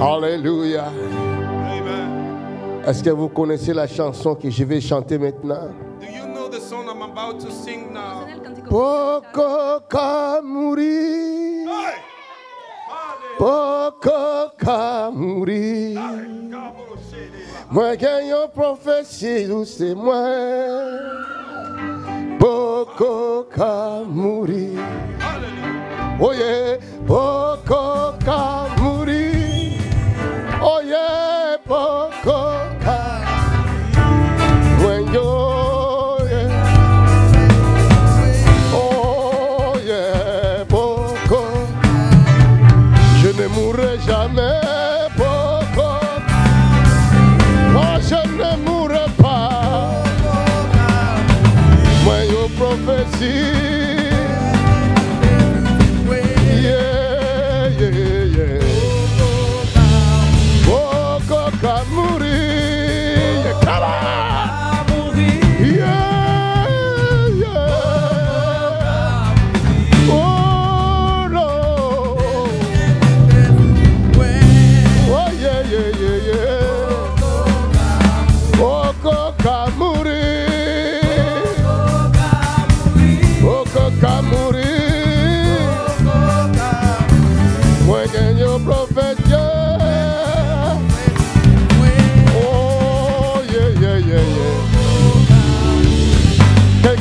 Alléluia. Est-ce que vous connaissez la chanson que je vais chanter maintenant? Do you know the song I'm about to sing now? Poco kamuri, poco kamuri. Moi gagne une prophétie, c'est moi. Poco kamuri. Oh yeah, poco kamuri. Oh yeah, poco kamuri. Oh yeah, poco. Je ne mourrai jamais, poco. Moi je ne mourrai pas. Moi je prophétie.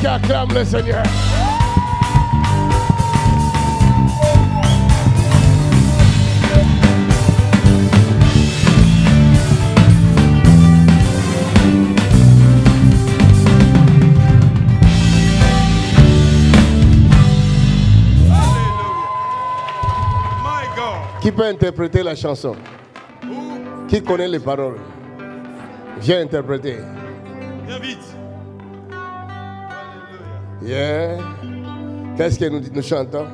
Acclame le Seigneur. Qui peut interpréter la chanson? Qui connaît les paroles? Viens interpréter. Viens vite. Yeah. Qu'est-ce que nous chantons?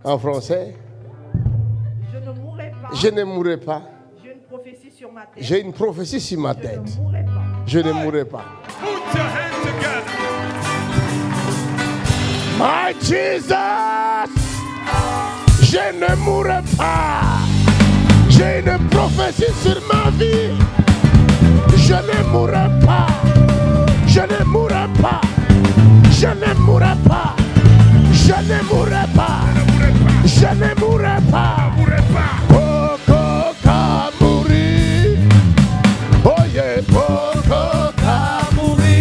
En français? Je ne mourrai pas. J'ai une prophétie sur ma tête. Je ne mourrai pas. Put your hands together. My Jesus, je ne mourrai pas. J'ai une prophétie sur ma vie. Je ne mourrai pas. Je ne mourrai pas. Je ne mourrai pas. Je ne mourrai pas. Je ne mourrai pas. Poco kamuri. Oh yeah, poco kamuri.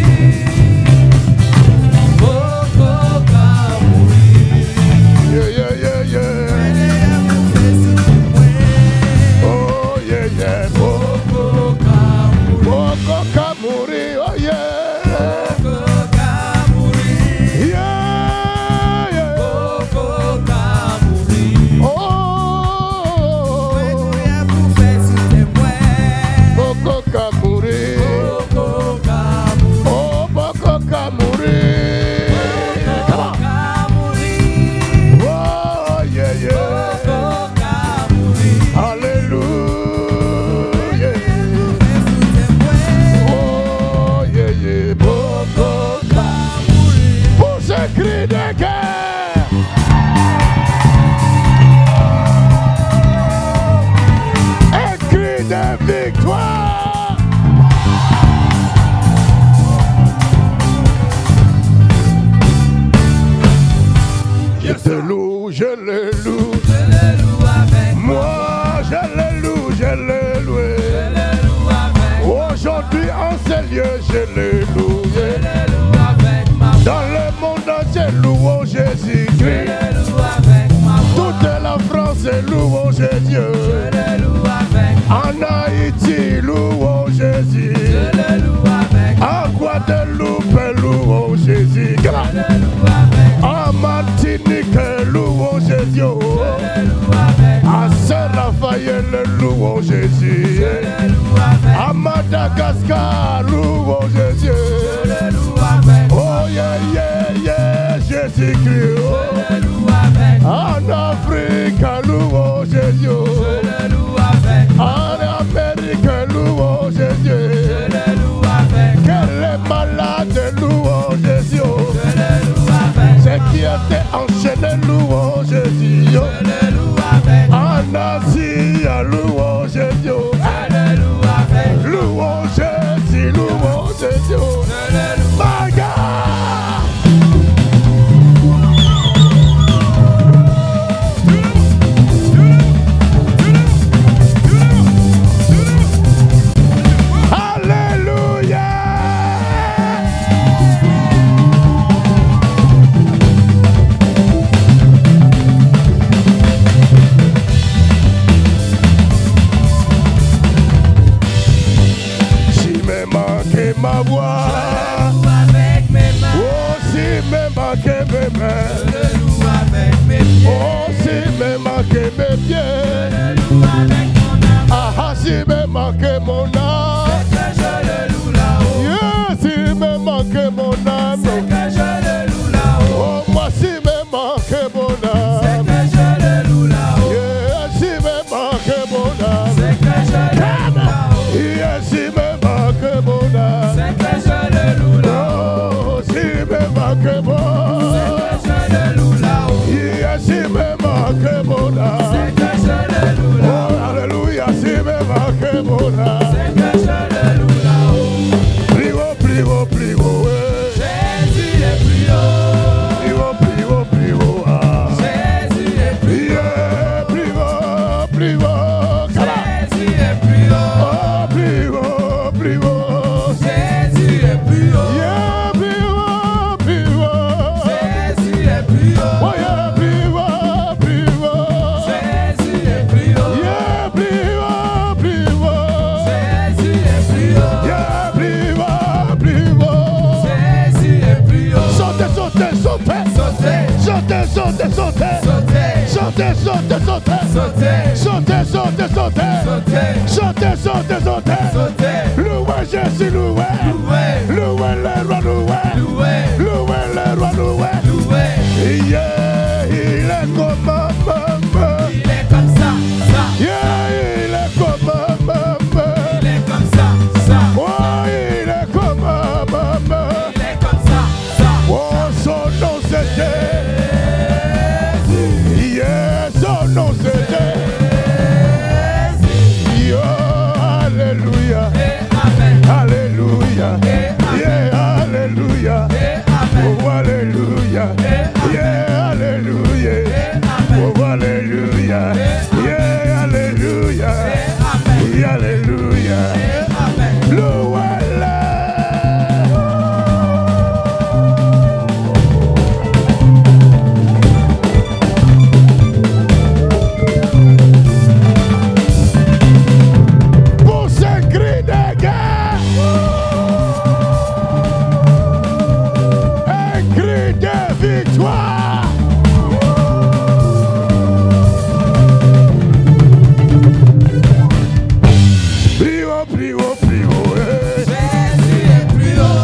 Poco kamuri. Yeah, yeah, yeah, yeah. Poco kamuri, oh yeah. Poco kamuri, yeah, yeah. Poco kamuri, oh. Poco kamuri, oh poco kamuri, oh yeah, yeah. Hallelujah. Cri de guerre, un cri de victoire. Je te loue, je le loue, moi je le loue, je le loue. Aujourd'hui en ces lieux, je le loue. Dans le monde entier, louons Jésus-Christ. Toute la France, louons Dieu. En Haïti, louons Jésus. En Guadeloupe, louons Jésus. En Martinique, louons Jésus. À Saint-Raphaël, louons Jésus. À Madagascar, louons Jésus. Oh yeah, yeah, yeah, Jésus-Christ. Oh. En Afrique, louons Jésus. En Amérique, louons Jésus. Que les malades louons Jésus. que bon. C'est que je le loue là-haut. Yes, il me manque bon là. C'est que je le loue là-haut. Oh, alléluia, s'il me manque bon là. C'est que je le loue là-haut. Plus haut, plus haut, plus haut. Jésus est plus haut. Plus haut, plus haut, plus haut. Ah. Jésus est plus haut. Plus haut, plus haut. Jésus est plus haut. Oh, plus haut, plus haut. Jésus est plus haut. Yeah, plus haut, plus haut. Jésus est plus haut. Oh, yeah, plus haut, plus haut. Jésus est plus haut. Yeah, plus haut, plus haut. Jésus est plus haut. Yeah, plus haut, plus haut. Jésus est plus haut. Sautez, sautez, sautez. Sautez, sautez, sautez. Sautez, sautez, sautez. Sautez, sautez, sautez. Sautez, sautez, sautez. Louez Jésus, louez. Louez le roi, louez. Louez le roi, louez. Yeah, il est comme maman. Il est comme ça. Yeah, il est comme maman. Il est comme ça. Oh, il est comme maman. Il est comme ça. Oh, son nom c'est Jésus. Yeah, son nom c'est Jésus. Yo, alléluia. Alléluia. Yeah, alléluia. Oh, alléluia. Yeah, alléluia. Oh, alléluia. Yeah, alléluia. Yeah, alléluia. Louez-le. Pour ce cri de guerre, un cri de victoire. Plus haut, plus haut, plus haut. Jésus est plus haut.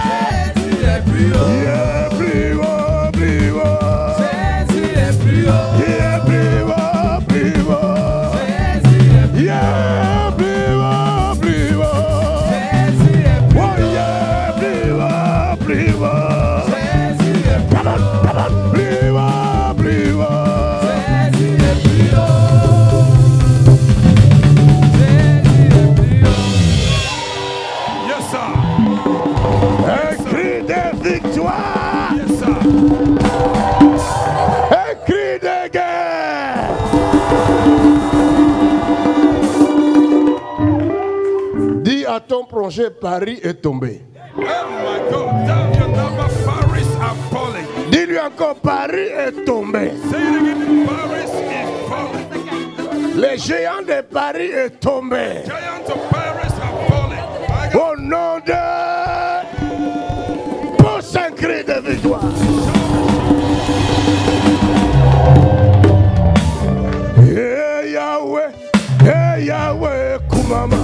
Jésus est plus haut. Yeah, plus haut, plus haut. Jésus est plus haut. Yeah, plus haut, plus haut. Jésus est plus haut. Yeah, plus haut, plus haut. Jésus est plus haut. Oh yeah, plus haut, plus haut. Jésus est plus haut. Plus haut, plus haut. Jésus est plus haut. Yes, sir. Un cri de victoire. Yes, sir. Un cri de guerre. Dis à ton projet, Paris est tombé. Oh my God. Tell your neighbor Paris are falling. Dis-lui encore, Paris est tombé. Say it again. Paris is falling. Les géants de Paris est tombé. Giants of Paris are falling. My God. Au nom de... Pousse un cri de victoire. Hey Yahweh, hey Yahweh, Kumama.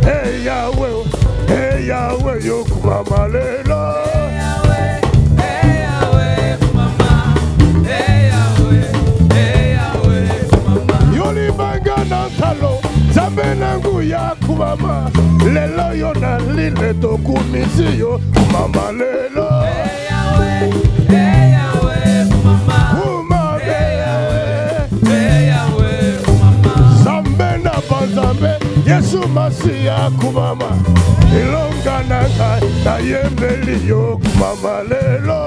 Hey Yahweh, yo Kumama lelo. Yoli banga nantalo, zambe nangu ya Kumama. Lelo yo na lile toku misi yo Kumama lelo. Kumama zambe na banzambe, Yesu Masiya Kumama. Ilonga nanga na yembeli yo Kumama lelo.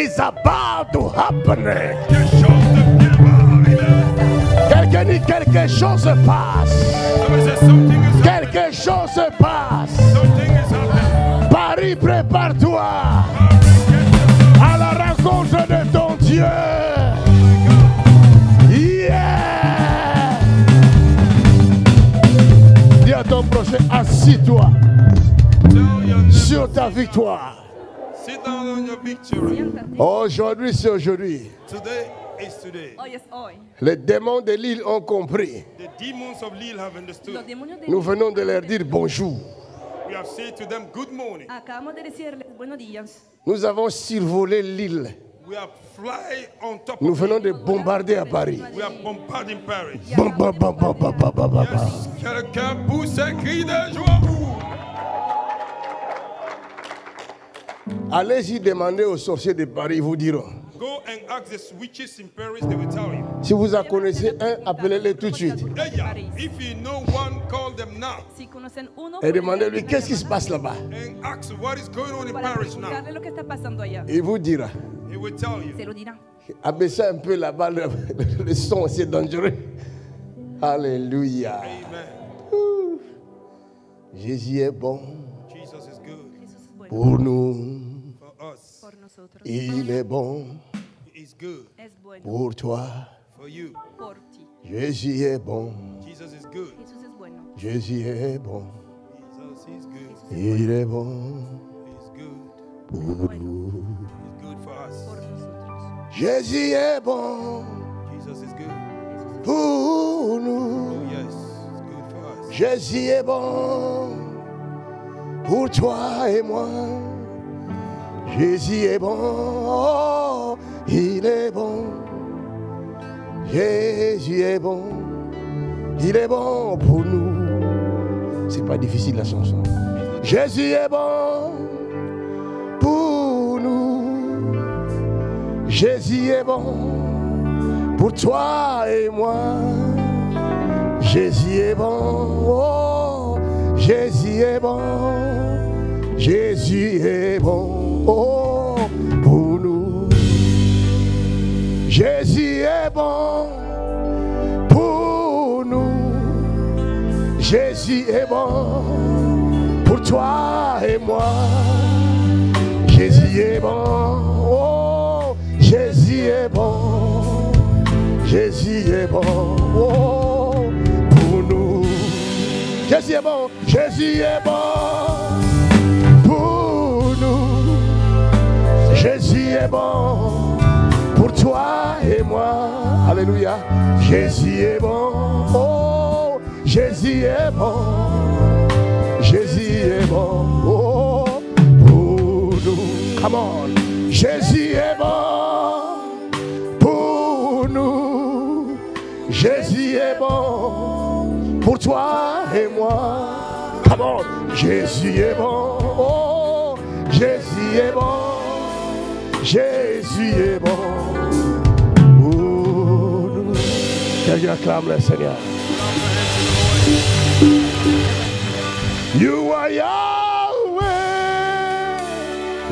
is about to happen. Quelque chose de bien va arriver. Quelqu'un dit quelque chose se passe. Somebody says something is happening. Quelque chose se passe. Something is happening. Paris, prépare-toi à la rencontre de ton Dieu. Yeah! Dis à ton prochain, assis-toi Tell your neighbor, sur ta victoire. sit down on your victory. Aujourd'hui, c'est aujourd'hui. Today is today. Hoy es hoy. Les démons de l'île ont compris. The demons of Lille have understood. Los demonios de Nous venons de leur dire bonjour. We have said to them, good morning. Acabamos de decirles buenos días. Nous avons survolé l'île. We are flying on top Nous of venons de bombarder à Paris. We are bombarding Paris. Bam, bam, bam, bam, bam, bam, bam, bam. Yes. Quelqu'un pousse un cri de joie. Allez-y demander aux sorciers de Paris, ils vous diront. Go and ask the witches in Paris, they will tell you. Si vous en connaissez un, appelez-les tout de suite. Hey, yeah. If you know one, call them now. Si conocen uno, Et demandez-lui qu'est-ce qui se passe là-bas. And ask what is going on in para Paris now. preguntarle lo que está pasando allá. Il vous dira. He will tell you. Se lo dirá. Abaissez un peu là-bas, le son, c'est dangereux. Alléluia. Amen. Jésus est bon Jesus is good Jesús es bueno pour nous. for us. por nosotros. Il est bon He is good Es bueno pour toi. for you. por ti. Jésus est bon. Jesus is good. Jesús es bueno. Jésus est bon. Jesus is good. Il est bon He's good. pour nous. He's good for us. Por nosotros. Jésus est bon Jesus is good. pour nous. Oh yes, it's good for us. Jésus est bon pour toi et moi. Jésus est bon, oh, il est bon. Jésus est bon, il est bon pour nous. C'est pas difficile la chanson. Jésus est bon pour nous. Jésus est bon pour toi et moi. Jésus est bon, oh, Jésus est bon. Jésus est bon, oh, pour nous. Jésus est bon pour nous. Jésus est bon pour toi et moi. Jésus est bon, oh, Jésus est bon. Jésus est bon, oh, pour nous. Jésus est bon, Jésus est bon pour nous. Jésus est bon pour toi et moi. Alléluia. Jésus est bon, oh, Jésus est bon. Jésus est bon, oh, pour nous. Come on. Jésus est bon pour nous. Jésus est bon pour toi et moi. Come on. Jésus est bon, oh, Jésus est bon. Jésus est bon pour nous. Quelqu'un acclame le Seigneur. You are Yahweh.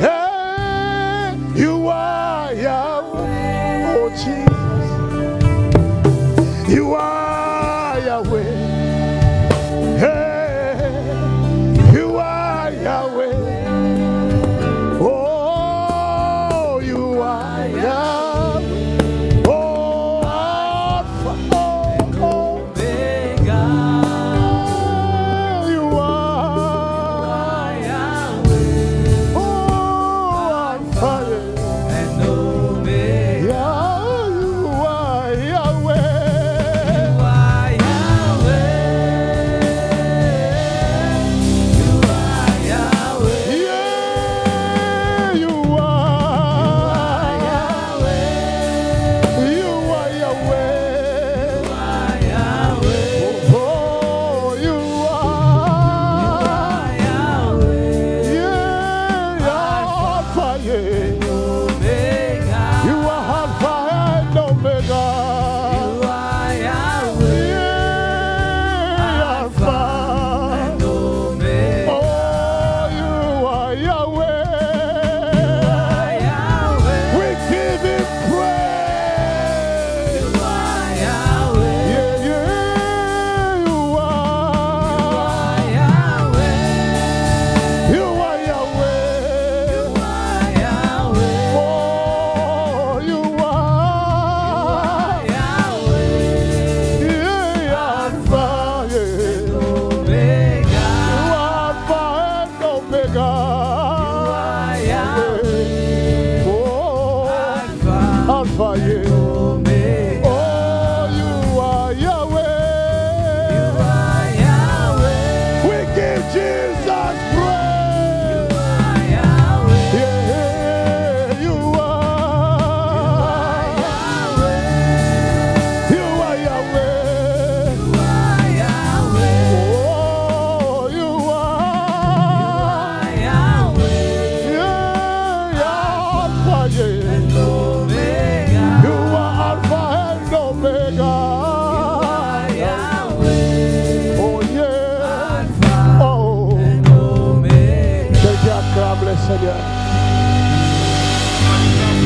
Hey, you are Yahweh. Oh Jesus. You are Yahweh. Hey, you are Yahweh. Oh, you are Yahweh. Oh, Alpha. Oh, Omega. You are Yahweh. Oh, Alpha and Omega. You are Yahweh. Alpha, yeah. Omega. Oh, you are Yahweh. You are Yahweh. We give Jesus praise. You are Yahweh. Yeah, you are. Yahweh. You are Yahweh. You are Yahweh. Oh, you are. Yahweh. Yeah, Alpha, yeah. And Omega. You are Alpha and Omega. Yahweh. Oh, yeah. Alpha Oh, and Omega. quelqu'un acclame le Seigneur.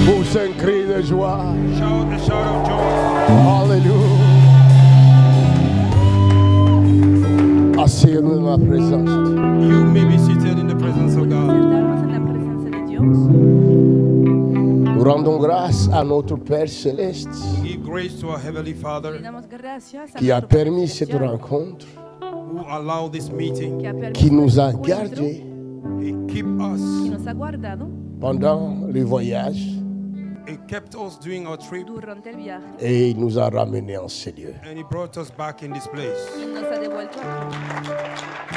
Pousse un cri de joie. Shout a shout of joy. Alléluia. Asseyez-nous dans la présence. You may be seated in the presence of God. Sentarnos en la presencia de Dios. Nous rendons grâce à notre Père Céleste Give grace to our Heavenly Le Father damos gracias a qui a nuestro Padre permis cette Celestial, rencontre, who allowed this meeting. que ha permitido qui nous a este encuentro, gardés He keep y us. nos ha guardado pendant le voyage He kept us during our trip, durante el viaje et il nous a ramenés en ces lieux. and He brought us back in this place. y nos ha devuelto aquí.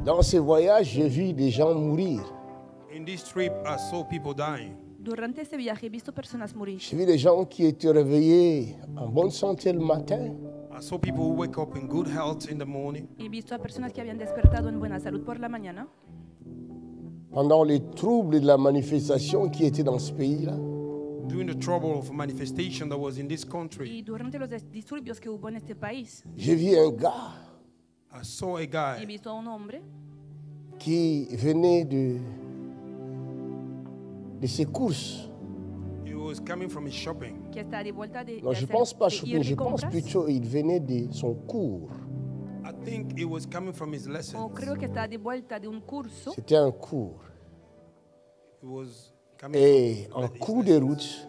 Dans ces voyages, j'ai vu des gens mourir. In this trip, I saw people dying. Durante este viaje he visto personas morir. J'ai vu des gens qui étaient réveillés en bonne santé le matin I saw people who wake up in good health in the morning. He visto a personas que habían despertado en buena salud por la mañana pendant les troubles de la manifestation qui étaient dans ce pays-là. During the trouble of manifestation that was in this country, y durante los disturbios que hubo en este país. J'ai vu un gars I saw a He guy visto a un hombre qui venait de ses courses. He was coming from his shopping. que está de vuelta de, Non, de je ne hacer- pense pas de ir shopping, de je pense compras, plutôt il venait de son cours. I think he was coming from his o lessons. creo que está de vuelta de un curso C'était un cours. He was coming Et from en his cours de lessons. route,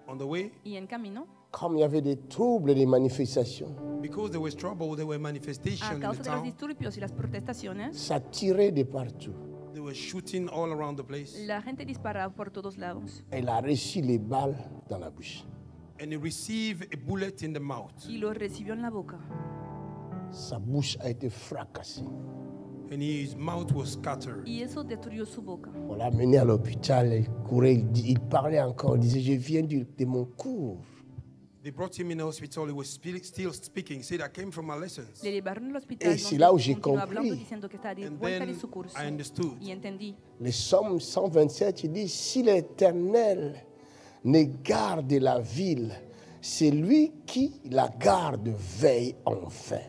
On the way, y en camino, comme il y avait des troubles et des manifestations, because there was trouble, there were a manifestations in causa the de los town. disturbios y las protestaciones, ça tirait de partout. They were shooting all around the place. la gente disparaba por todos lados Elle a reçu les balles dans la bouche. And he received a bullet in the mouth. y lo recibió en la boca. Sa bouche a été fracassée. And his mouth was scattered. Y eso destruyó su boca. On l'a mené à l'hôpital, il courait, il parlait encore, il disait, je viens de mon cours. They brought him in the hospital. He was still speaking. He said, I came from my lessons. Le llevaron al hospital Et c'est là où j'ai continuó hablando compris. diciendo que está de And vuelta de then su curso. I understood. Y entendí. Le Somme 127, il dit, si l'Éternel ne garde la ville, c'est lui qui la garde veille enfin.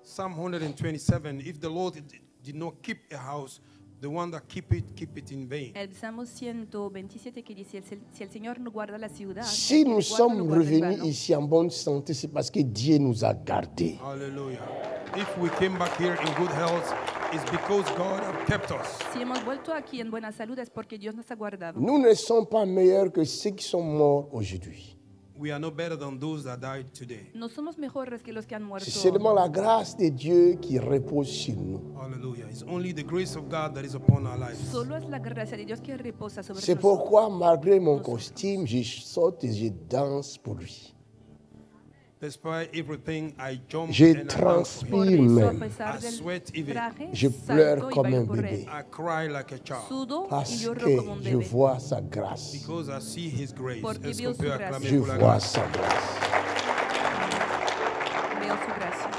Psalm 127, if the Lord did not keep a house, the one that keep it in vain. El Salmo 127 que dice, si el Señor no guarda la ciudad, Si el que nous le guarda, lo sommes guarda en revenus vano. ici en bonne santé, c'est parce que Dieu nous a gardés. Hallelujah. If we came back here in good health, it's because God have kept us. Si hemos vuelto aquí en buena salud es porque Dios nos ha guardado. Nous ne sommes pas meilleurs que ceux qui sont morts aujourd'hui. We are no better than those that died today. No somos mejores que los que han muerto. C'est seulement la grâce de Dieu qui repose sur nous. Hallelujah. It's only the grace of God that is upon our lives. Solo es la gracia de Dios que reposa sobre C'est nosotros. pourquoi, malgré mon costume, je saute et je danse pour lui. Despite everything, I jump Je and I dance for Por him. transpire eso, a même pesar I del sweat even. traje, Je salto pleure y comme bailo un por él. bébé. I cry like a child Sudo y Parce lloro que como un je bebé. vois sa grâce. because I see His grace. Porque Est-ce veo qu'on peut su acclamer gracia. Je pour la vois grâce? sa grâce. Veo su gracia.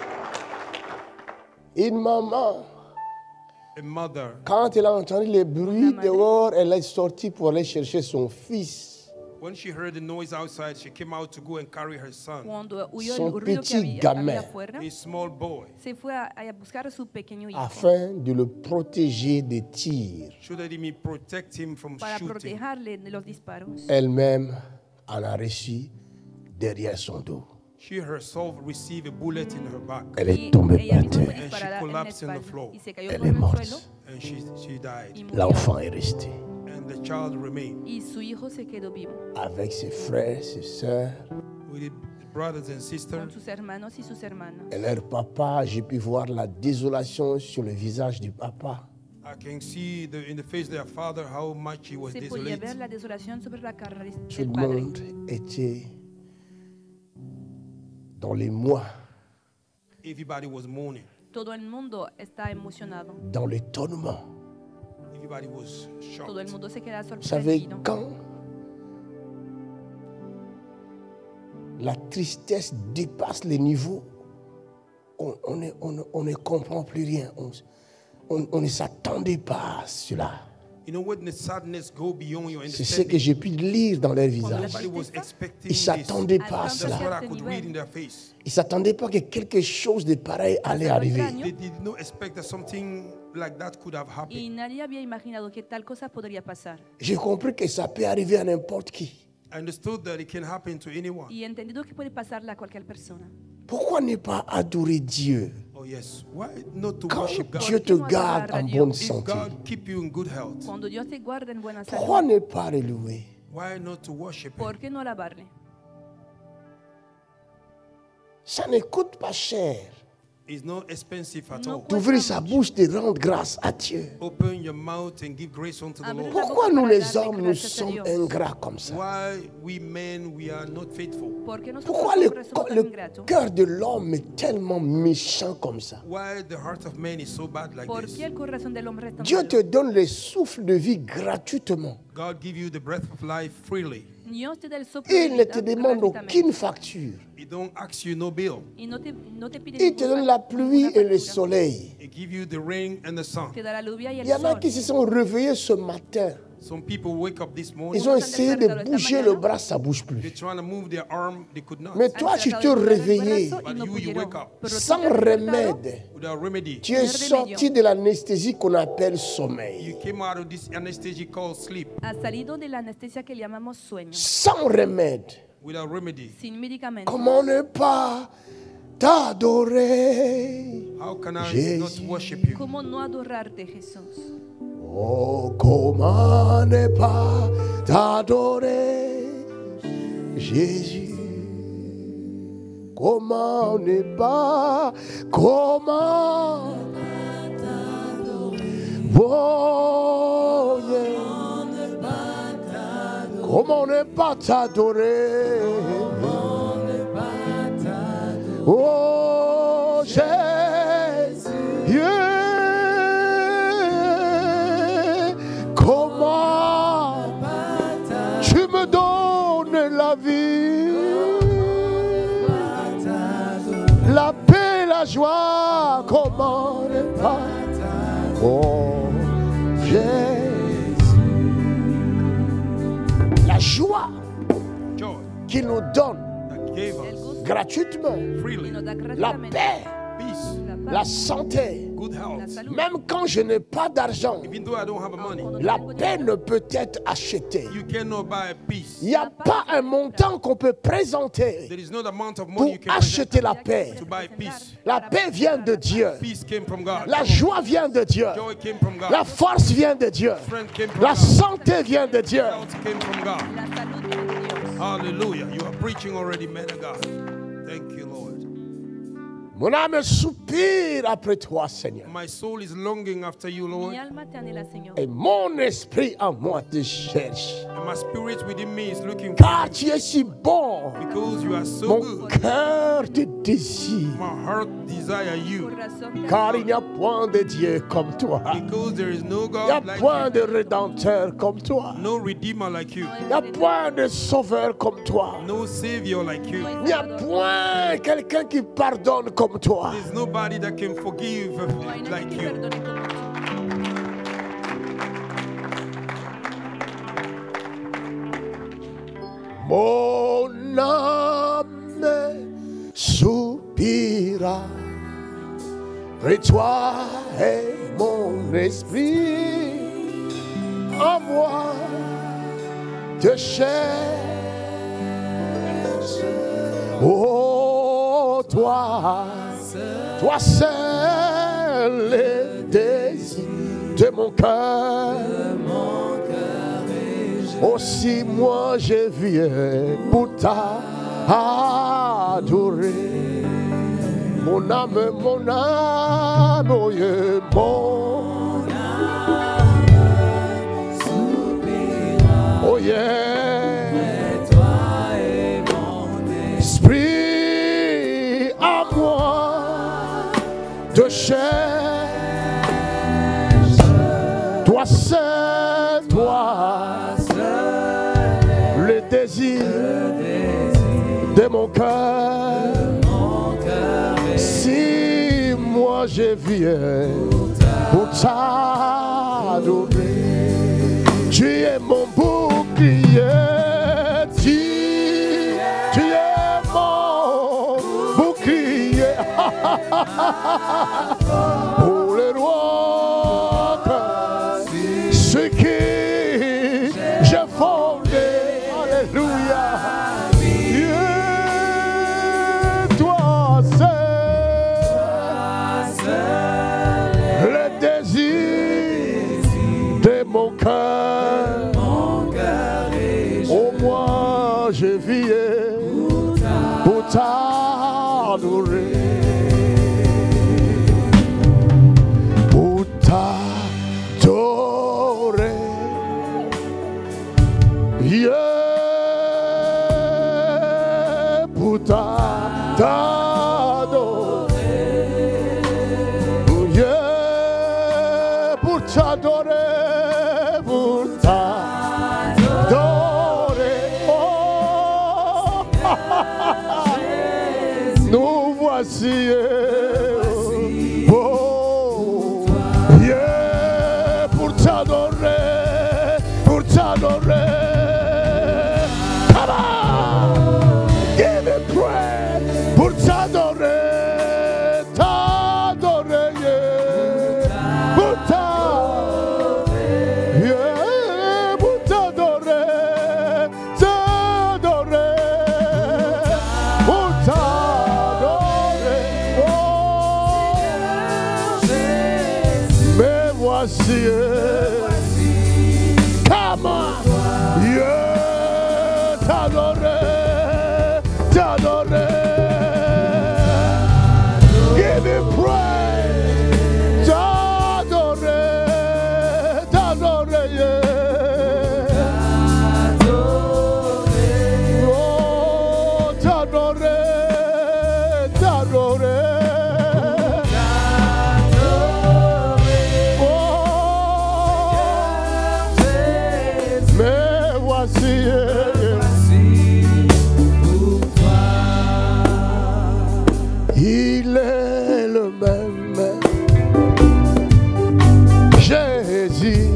Une maman, A mother, quand elle a entendu les bruits Una madre. dehors, elle est sortie pour aller chercher son fils. when she heard the noise outside, she came out to go and carry her son, Cuando huyó Son el ruido que petit había gamin. afuera, a small boy, se fue a buscar a su pequeño hijo afin de le protéger des tirs. so that he may protect him from para shooting. protegerle de los disparos. Elle-même en a reçu derrière son dos. She herself received a bullet in her back, Elle Y est tombée ella par misma fue terre. disparada en la collapsed in the espalda floor. y se cayó Elle sobre est el morte. suelo and she died. y murió. L'enfant est resté And the child remained Y su hijo se quedó vivo avec ses frères, ses sœurs with his brothers and sisters. con sus hermanos y sus hermanas. et leur papa. J'ai pu voir la désolation sur le visage du papa. I can see in the face of their father how much he was Se podía desolate. ver la desolación sobre la cara Tout del le padre. monde était dans les mois, Everybody was mourning. Todo el mundo está emocionado. dans l'étonnement. Everybody was Todo el shocked. mundo se queda Vous savez, sorprendido. quand la tristesse dépasse les niveaux, on ne comprend plus rien. On ne s'attendait pas à cela. You know, when the sadness go beyond your C'est ce que understanding, j'ai pu lire dans leur visage. nobody was expecting Ils ne this. s'attendaient pas à Attends, cela. That's what I Certain could way. read in their face. Ils ne s'attendaient pas que quelque chose de pareil allait arriver. They did not expect that something like that could have Y happened. nadie había imaginado que tal cosa podría pasar. J'ai compris que ça peut arriver à n'importe qui. I understood that it can happen to anyone. Y he entendido que puede pasarle a cualquier persona. Pourquoi ne pas adorer Dieu Oh yes. Why not to quand worship God? Dieu te garde en bonne If santé? God keep you in good health, Cuando Dios te guarda en buena Pourquoi salud, ne pas le louer? why not to worship Him? ¿por qué no alabarle? Ça ne coûte pas cher It's not expensive at No all. d'ouvrir sa bouche, de rendre grâce à Dieu. Open your mouth and give grace unto the Abre Lord. la Pourquoi boca nous para les darle hommes, nous gracias a sommes Dios. ingrats comme ça? Why we men we are not faithful? ¿Por qué nosotros Pourquoi hombres somos tan le ingratos? cœur de l'homme est tellement méchant comme ça? Why the heart of man is so bad like ¿Por this? qué el corazón del hombre es tan Dieu malo? te donne le souffle de vie gratuitement. God give you the breath of life freely. Dios te da el soplo de Il ne vida te demande gratuitamente. aucune facture. He don't ask you no bill. Y no te pide Il te ninguna donne la pluie et le factura. soleil. He give you the rain and the sun. Te da la lluvia y Il el y en a sol. qui se sont réveillés ce matin. Some people wake up this morning. Ils ont essayé de bouger le bras, ça ne bouge They're plus. trying to move their arm. They could not. Mais toi, Han tu tratado te de mover el réveillais brazo y no But you pudieron. wake up. Pero tú sans te has despertado remède. Without remedy. Tu es sorti de l'anesthésie qu'on appelle sommeil. You came out of this anesthesia called sleep. Has salido de la anestesia que llamamos sueño, Sans remède. Without remedy. sin medicamentos. Comment ne pas t'adorer? How can I Jésus. not worship you? ¿Cómo no adorarte, Jesús? Oh, comment ne pas t'adorer, Jésus? Comment ne pas, comment oh, yeah. Comment ne pas t'adorer? Oh, Jésus, yeah. Comment tu me donnes la vie, la paix, la joie, comment ne pas, oh, Jésus, la joie Joy qu'il nous donne that gave El us gozo gratuitement, que freely nos da la gratuitamente. paix, peace, La paz, la santé, good la health. salud. même quand je n'ai pas d'argent, Even though I don't have money, Cuando la tengo paix dinero, ne peut être achetée. you cannot buy peace. Il n'y a pas un montant qu'on peut présenter There is not amount of pour money you can acheter present la paix. to buy peace. La paix vient de Dieu. Peace came from God. La joie vient de Dieu. Joy came from God. La force vient de Dieu. Strength came from La God. santé vient de Dieu. Health came from God. La salud viene de Dios. Hallelujah. You are preaching already, man of God. Thank you, Lord. Mon âme soupire après toi, Seigneur. My soul is longing after you, Lord. Mi alma te anhela, Señor. Et mon esprit en moi te cherche. And my spirit within me is looking for Car you tu es si bon. because you are so Mon good. cœur te désire. My heart desire you Corazón te Car anhela. il n'y a point de Dieu comme toi. because there is no Il n'y a God like point you, de rédempteur comme toi. no redeemer like you, Il n'y a point de sauveur comme toi. no savior like you. Il n'y a point quelqu'un qui pardonne comme toi. There's nobody that can forgive No hay nadie like que you. perdone como tú. Mon âme soupira, et toi et mon esprit en moi te cherche. Oh, toi seul le désir de mon cœur. Aussi moi je viens pour t'adorer. Mon âme, oh yeah, mon toi, le désir de mon cœur. Si moi je viens pour t'adorer, tu es mon bouclier. Tu es mon bouclier. Pour les rois, ce qui j'ai fondé. Alléluia. Toi seul, le désir de mon cœur. Au moins je viens pour t'adorer. Pour t'adorer. Yeah, pour t'adorer. Yeah, pour t'adorer. Pour t'adorer. Oh. Nous voici. Oh. Yeah, pour t'adorer. Pour t'adorer. Come on. Give me praise. Pour t'adorer. T'adorer. Yeah. Pour t'adorer. Yeah. Pour t'adorer. T'adorer. Pour t'adorer. Oh. Mais voici. Come on. Yeah. T'adorer. T'adorer. Give him praise. T'adorer. T'adorer. Yeah. Oh, t'adorer. T'adorer. Mais voici, il est le même Jésus.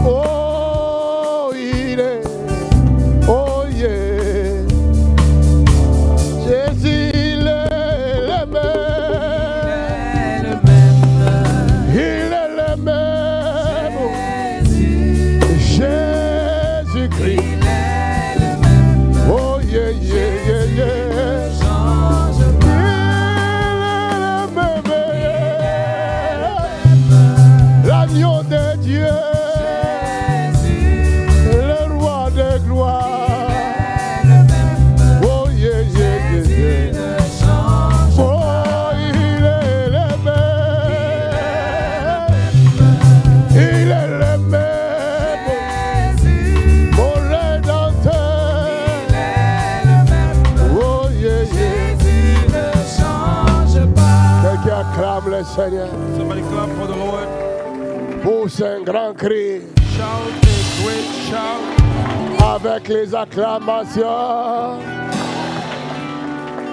Oh, il est, oh yeah. Jésus, il est le même. Il est le même. Jésus-Christ. Oh yeah, yeah, yeah, yeah. L'agneau de Dieu, le roi de gloire. Oh yeah, yeah, yeah, yeah. Oh, il est le même. Il est le même. Mon rédempteur. Oh yeah, yeah. Quelqu'un acclame le Seigneur. Somebody clap for the Lord. Pousse un grand cri Shout a great shout. avec les acclamations.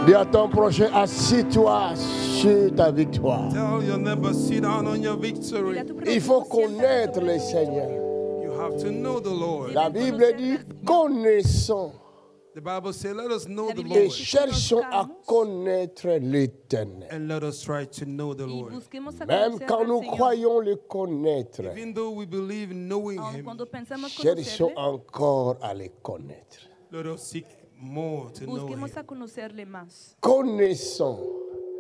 Dis à ton prochain, assis-toi sur ta victoire. Tell your neighbor, sit down on your victory. Il faut connaître le Seigneur. You have to know the Lord. La Bible dit, connaissons The Bible says, let us know the et Lord. cherchons à connaître l'Éternel. And let us try to know the Lord. Même quand nous croyons le connaître, Even though we believe in knowing Him, cherchons encore à le connaître. let us seek more to know Him. Busquemos a conocerle más. Connaissons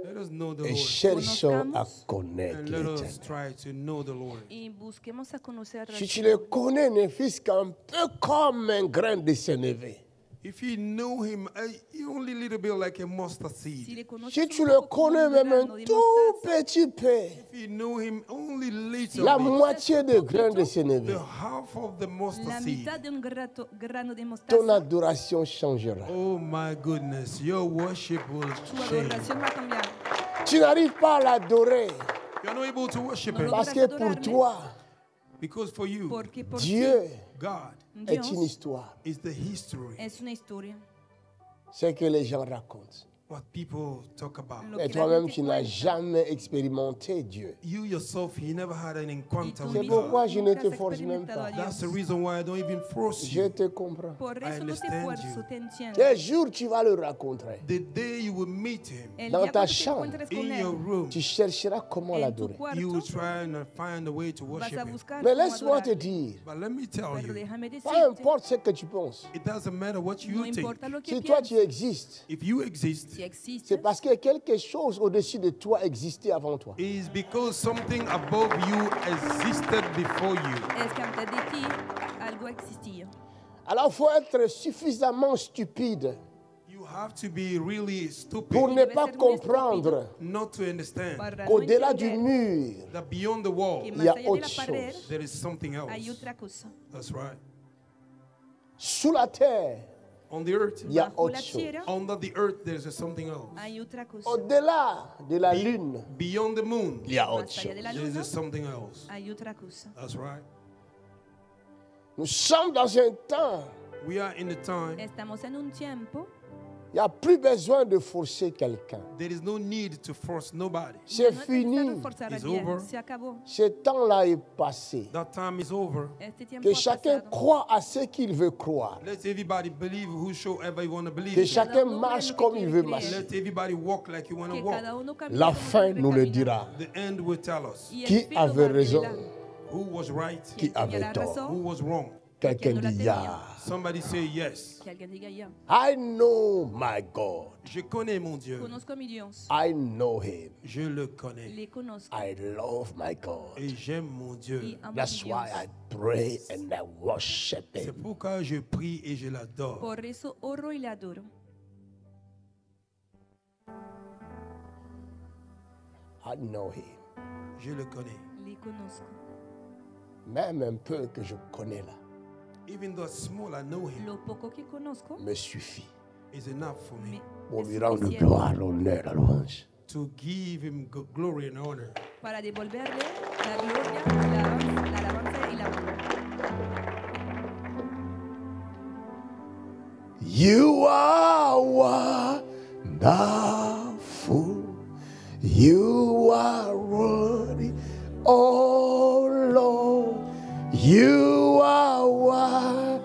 Let us know the et Lord. cherchons à connaître And let us l'Éternel. try to know the Lord. Y busquemos a conocer al Si tu Señor. le connais, ne fût-ce qu'un peu comme un grain de sénévé. If you know Him, only a little bit like a mustard Si seed. le conoces Si un tu le poco como connais un même un grano de tout mostaza, petit peu, If you know Him only little la bit, moitié de grain de sénévé, the half of the la mustard seed. mitad de un grano de ton mostaza, adoration changera. Oh my goodness, your worship will tu change. adoración va a cambiar. Tu n'arrives pas à l'adorer You're not able to worship Him No parce que pour toi, Because for you, Porque por Dieu God ti, est une Dios histoire. is the history, es una historia. C'est que les gens racontent. what people talk about. Lo Et que la toi-même, gente tu n'as cuenta. jamais expérimenté Dieu. You yourself, you never had an encounter Y tú C'est with mismo pourquoi God. je ne nunca te has force même experimentado pas. a That's the Dios. reason why I don't even force Je you. te comprends. Por eso no te understand esfuerzo, you. te entiendo. Quel jour tu vas le rencontrer? The day you will meet him El Dans día ta cuando te chambre, encuentres con in él, your room, Tu chercheras comment en tu l'adorer. you will cuarto, try and find a way to vas worship a him. buscar Mais cómo laisse-moi te adorarle. dire, But let me tell Pero you, déjame peu decirte, importe ce que tu penses, it doesn't matter what no you think. importa lo que si toi tu pienses, existes, If you exist, si existes, c'est parce que quelque chose au-dessus de toi existait avant toi. it is because something above you existed before you. es que antes de ti algo existía. Alors il faut être suffisamment stupide You have to be really stupid pour ne Debe pas ser muy comprendre not to understand Para no qu'au-delà du entender mur, that beyond the wall, que il más y a allá de la autre pared chose. there is something else. hay otra cosa. That's right. Sous la terre, On the earth, il y a Bajo autre la chose. tierra under the earth, there is something else. hay otra cosa. Au-delà de la lune, Beyond the moon, il y a autre Más allá de chose. la there luna is something else. hay otra cosa. That's right. Nous sommes dans un temps, We are in the time. Estamos en un tiempo, il n'y a plus besoin de forcer quelqu'un. There is no need to force nobody. C'est no es fini. necesario forzar a It's alguien, over. se acabó. Ce temps-là est passé. That time is over. Este tiempo Que ha chacun pasado. croit à ce qu'il veut croire. Let everybody believe whosoever you want to believe. Que in. chacun uno marche cree lo que comme il quiere veut creer. marcher. Let everybody walk like you want to Que walk. cada uno camine La como fin debe nous le caminar. dira. The end will tell us Y el Qui fin avait nos raison? revelará. who was right, Qui Quien tenía avait la tort? who razón, was wrong. Quelqu'un no la dit tenía. ya. Somebody say yes. que alguien diga ya. I know my God. Je connais mon Dieu. Conozco a mi Dios, I know him. Je le connais. le conozco I love my God. Et j'aime mon Dieu. y amo a mi That's Dios. why I pray and I worship C'est him. pourquoi je prie et je l'adore. Por eso oro y le adoro. I know him. Je le connais. Le conozco. Même un peu que je connais là Even though small, I know him. Lo poco que conozco me suffit Is enough for me pour es lui rendre suficiente gloire, l'honneur, la louange. to give him glory and honor. para devolverle la gloria, la alabanza y la honra. You are wonderful. You are worthy, oh Lord. You are wonderful.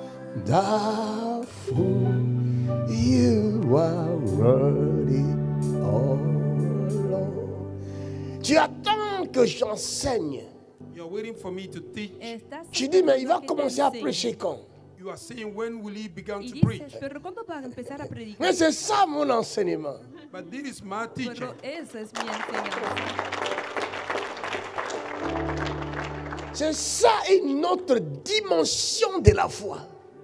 You are worthy, oh Lord. Tu attends que j'enseigne. You're waiting for me to teach. Estás Tu dis, mais il va esperando que te commencer à enseñe. prêcher quand? You are saying, when will he begin Y to dices, preach? pero ¿cuándo va a empezar a predicar? Mais c'est ça mon enseignement. But this is my teaching. Pero esa es mi enseñanza. C'est ça une autre dimension de la foi.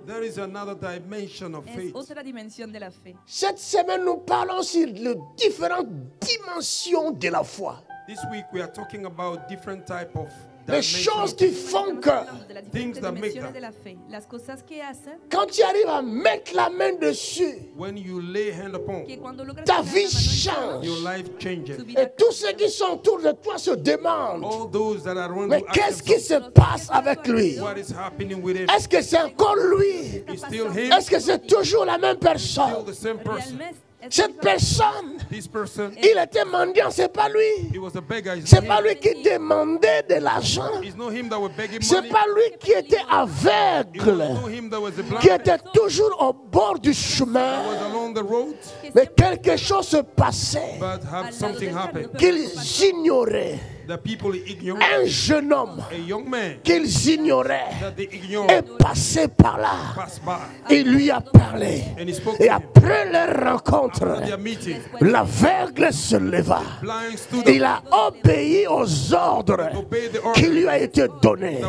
There is another dimension of Es faith. otra dimensión de la fe. Cette semaine, nous parlons sur les différentes dimensions de la foi. This week we are talking about different type of Les dimensions. choses qui font que Hablando de las Things diferentes that make dimensiones that. de la fe. Las cosas que hacen quand tu arrives à mettre la main dessus, When you lay hand upon, que cuando logras ta poner la vie mano encima, change. your life changes. tu vida Et tous ceux qui sont autour de toi se demandent, All those that are around mais you ask qu'est-ce qui se themselves, passe avec lui? what is happening with him? Est-ce que c'est encore lui? Is still him? Est-ce que c'est toujours la même Still personne? the same person? realmente es Cette personne, This person, il était mendiant, c'est pas lui. he was a beggar. It's C'est not pas him. lui qui demandait de l'argent. It's not him that was begging C'est money. pas lui qui était It was aveugle, not him that was the blind. qui était toujours au bord du That chemin. was along the road, Mais quelque chose se passait but have something happened. qu'ils ignoraient. The people ignore. Un jeune homme A young man qu'ils ignoraient that they ignore est passé par là. passed by, Il lui a parlé. and he spoke to Et him. après leur rencontre, After their meeting, l'aveugle se leva. blind stood Il up, a obéi aux ordres obeyed the qui order lui a été donné.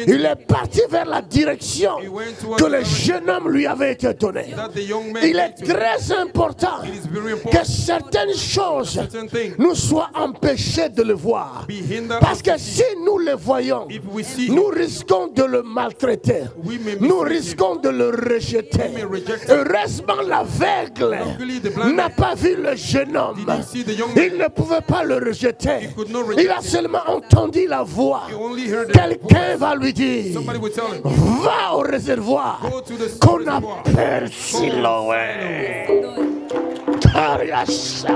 Il est parti vers la direction que le jeune homme lui avait été donnée. that the young man Il est went to. très important It is very que important certaines choses certain things nous soient empêchées de le voir. be hindered Parce of que the si seed. nous le voyons, If we see nous him, risquons de le maltraiter. we may Nous mistake him. risquons de le rejeter. We may reject him. Heureusement, l'aveugle Luckily, the blind n'a man pas vu le jeune homme. didn't see the young Il man. ne pouvait pas le rejeter. He could not reject Il a him. seulement entendu la voix. He only heard the Quelqu'un voice. va lui dire, Somebody will tell him, va au réservoir go to the qu'on reservoir. appelle Siloé. Tariasaka.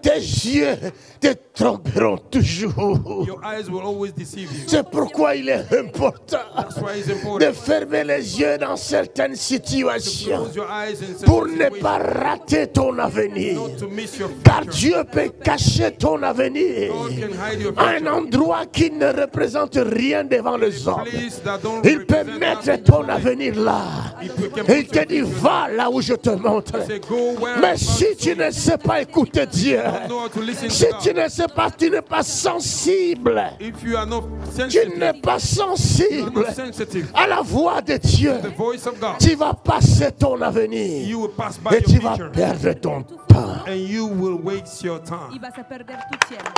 Tes yeux te tromperont toujours. Your eyes will always deceive you. C'est pourquoi il est important That's why it's de important fermer les yeux dans certaines to situations close your eyes in pour certain ne pas situations, rater ton avenir. not to miss your Car future. Dieu peut cacher ton avenir God can hide your à un future. endroit qui ne représente rien devant les hommes. Place that don't Il peut represent mettre nothing ton before them. avenir là. He can Il put te your dit, future va là où je te montre. there. Say, go where Mais I'm si about tu to ne sais pas écouter Dieu, know how to listen si to tu God. ne sais pas, tu n'es pas sensible. If you are not Tu sensitive, n'es pas you are sensible not sensitive à la voix de Dieu. to the voice of God, Tu vas passer ton avenir you will pass by et tu your vas future perdre ton temps. and you will waste your time. Y vas a perder tu tiempo.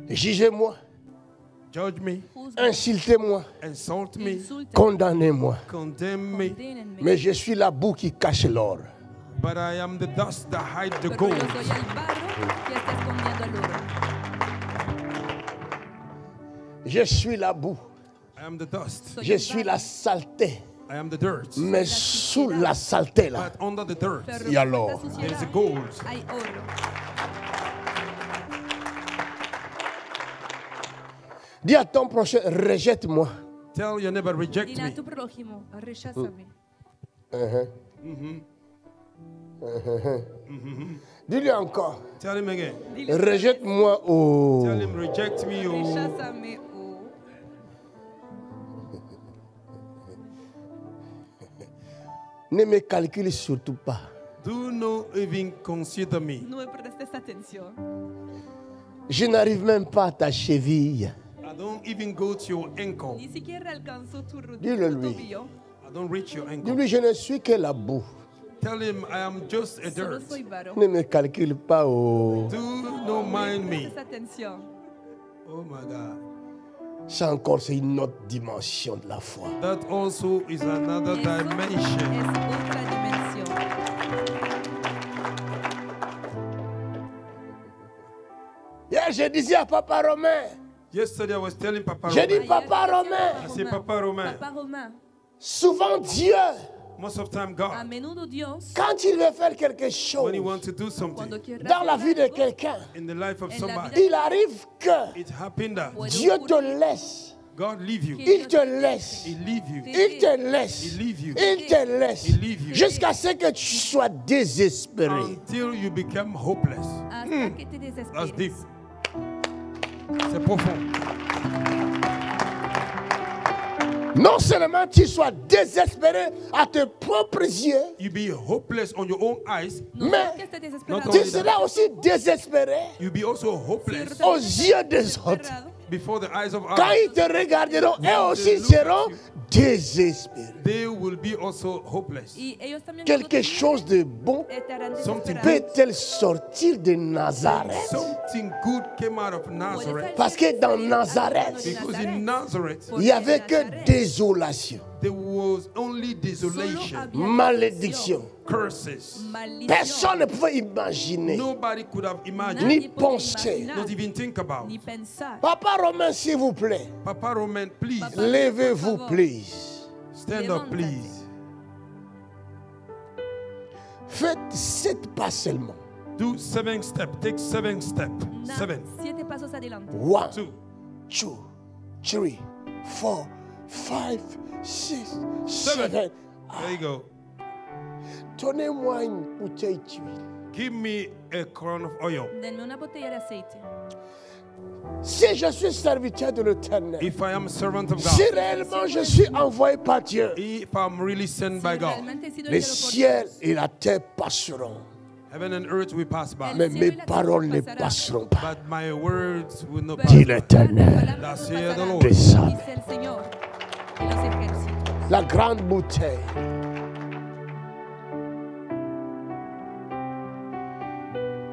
Jugez-moi, Judge me, Juzga, insultez-moi, insult me, insulta, condamnez-moi. condemn me, condénenme. Mais je suis la boue qui cache l'or. but I am the dust that hide the Pero gold. yo soy el barro que está escondiendo el oro. Je suis la boue. I am the dust. Soy Je el suis barro, la saleté. I am the dirt. Mais sous la saleté là, But under the dirt, pero y a en l'or. esta there is suciedad a gold. hay oro. dis à ton prochain, rejette-moi. Tell your neighbor, reject Dile a me. tu prójimo, recházame. Dis-lui encore, Tell him again. rejette-moi. Oh. Tell him, reject me. Oh. Recházame. Ne me calcule surtout pas. Do not even consider me. No me prestes atención. Je n'arrive même pas à ta cheville. I don't even go to your ankle. Ni siquiera alcanzo tu Dile lui. tobillo. I don't reach your ankle. Dis-lui, je ne suis que la boue. Tell him I am just a Solo dirt. soy barro. Ne me calcule pas. Oh. Do not mind me. Prestes atención. Oh my God. Ça encore, c'est une autre dimension de la foi. That also is another Eso es dimension. otra dimensión. Hier, je disais à Papa Romain, Yesterday I was telling Papa j'ai dit, Romain. Papa Romain, I say, Papa Romain. Papa Romain. souvent Dieu, Most of time, A God, menudo Dios, quand il veut faire quelque when chose He wants to do cuando something quiere dans la vie de hacer algo, quelqu'un, in the life of En la somebody, il arrive que it happened that puede Dieu te ocurrir laisse. God leave you. Il te laisse. He leave you. Il te laisse. He leave you. Il te laisse. He leave you. Jusqu'à ce que tu sois désespéré. Until you become hopeless. hasta que te That's deep. desesperes. C'est profond. Non seulement tu sois désespéré à tes propres yeux, You be hopeless on your own eyes. No Mais- solo que estés desesperado, Not tu only that. seras aussi désespéré You be also hopeless aux yeux des autres. desesperado, before the eyes of Quand others. ils te regarderont, eux aussi look at seront you. désespérés. They will be also hopeless. y ellos también Quelque chose de bon estarán Something desesperados. peut-elle sortir de Nazareth? Something good came out of Puede Nazareth. salir Parce que dans algo Nazareth, de Because in Nazareth, il n'y avait que Nazareth, désolation, there was only solo desolation, había malédiction. curses. maldición. Personne ne pouvait imaginer, Nobody could have imagined, ni Nadie podía penser. imaginar, not even think about. ni pensar. Papa Romain, s'il vous plaît, Papa Roman, please, Papa- levez-vous, favor. please. stand up, Levántate. please. Faites 7 pas seulement. Do 7 steps. Take 7 steps. Na- 7. 7 pasos adelante. 1, 2. 2, 3, 4, 5, 6, 7. 7. There you go. Donnez-moi une bouteille d'huile. Give me a crown of oil. Denme una botella de aceite. Si je suis serviteur de l'Éternel, If I am a servant of si God, réellement je suis envoyé par Dieu, if I'm really sent by Si God, realmente he sido le enviado por ciel Dios, et la terre passeront. Heaven and earth will pass by, mais mes paroles ne passeront pas. but my words will not Dit pass by. l'Éternel Thus saith the Lord. des armées. Dice el Señor de los ejércitos. La grande bouteille.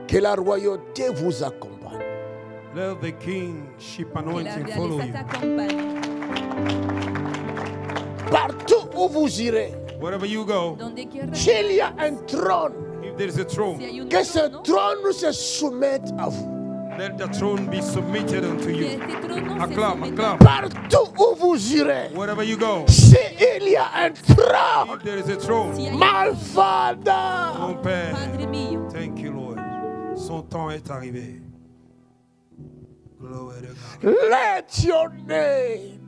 Que la royauté vous accompagne. Let the kingship Que la anointing follow realeza you. te acompañe. Partout où vous irez, Wherever you go, Donde quiera s'il y a un trône, if there is a throne, si hay un que ce trono, trône se soumette à vous. let the throne be submitted unto que you. este trono se Acclam, someta. acclam. Partout où vous irez, Wherever you go, s'il y a un trône, if there is a throne, Si hay my Father, mon Père, Padre mío, thank you, Lord. Son temps est arrivé. Glory to God. let your name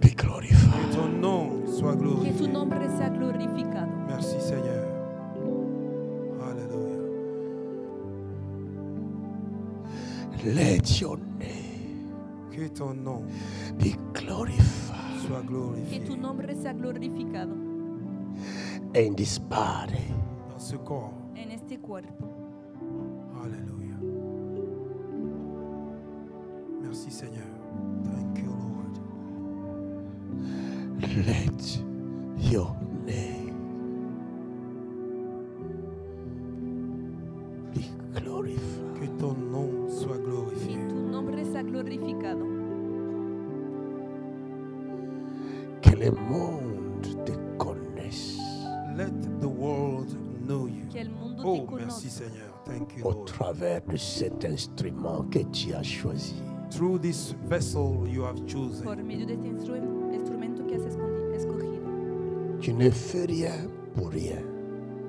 be glorified. Que ton nom soit que tu glorifié. nombre sea glorificado. Merci, Seigneur. Alléluia. Let your name Que ton nom be glorified soit Que glorifié tu nombre sea glorificado in this body. dans ce corps. en este cuerpo. Alléluia. Merci, Seigneur. Thank you, Lord. Let your name be glorified. Que ton nom soit Que glorifié. tu nombre sea glorificado. Que le monde te connaisse Let the world know you. Que el mundo Oh, te merci, conozca. Seigneur. Thank you, au Lord. travers de cet instrument que tu as choisi. Through this vessel you have Por chosen, medio de este instrumento que has escogido. Tu ne fais rien pour rien.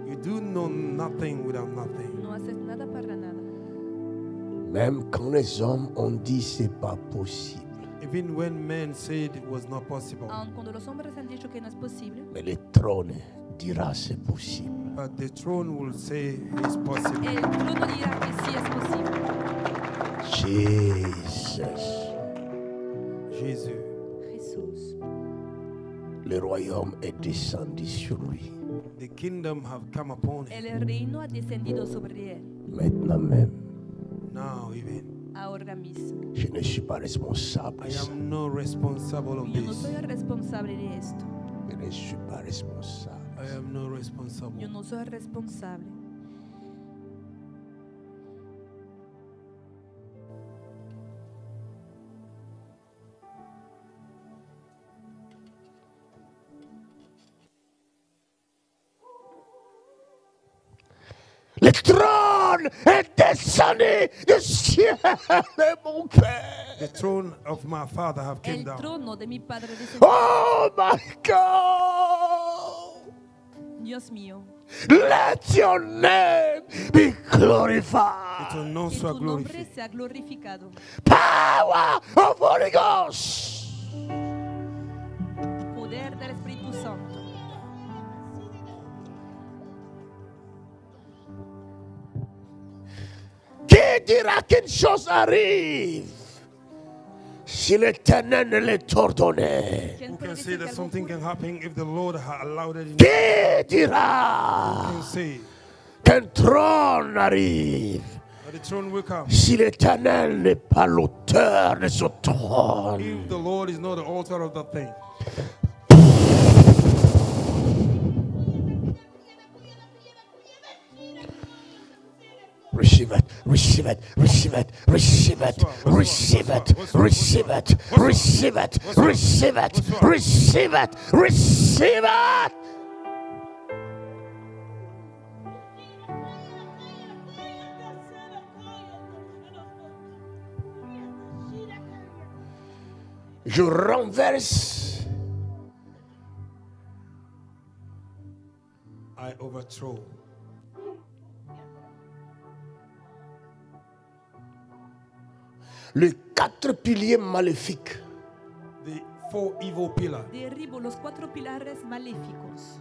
you do know nothing without nothing. No haces nada para nada. Même quand les hommes ont dit c'est pas possible, Even when men said it was not possible, Aun cuando los hombres han dicho que no es posible, mais le trône dira c'est possible. but the throne will say it's possible. el trono dirá que sí es posible. Jesus, Jésus, Jesús, le royaume est descendu sur lui. the kingdom have come upon him. el reino ha descendido sobre él. Maintenant même, Now even, Ahora mismo. je ne suis pas responsable I de ça. am not responsible of Yo no this. soy el responsable de esto. Je ne suis pas responsable. I am not Yo responsible. no soy el responsable. Le trône est descendu du ciel de mon Père. The throne of my father have came El down. trono de mi padre descendió. Oh my God. Dios mío, Let your name be Que glorified. ton nom que soit tu nombre glorifié. sea glorificado. Power of Holy Ghost. Poder del Espíritu Santo. Qui dira qu'une chose arrive si l'Éternel ne l'est ordonné? ¿Quién Who puede can say decir que that algo something can ocurre? happen if the Lord allowed it? Qui dira Can say qu'un trône arrive that the throne will come si l'Éternel n'est pas l'auteur de ce trône? if the Lord is not the author of that thing. Receive it, receive it, receive it, receive it, receive it, receive it, receive it, receive it, receive it, receive it. Je renverse I overthrow les 4 piliers maléfiques the 4 evil pillars, Derribo los 4 pilares maléficos.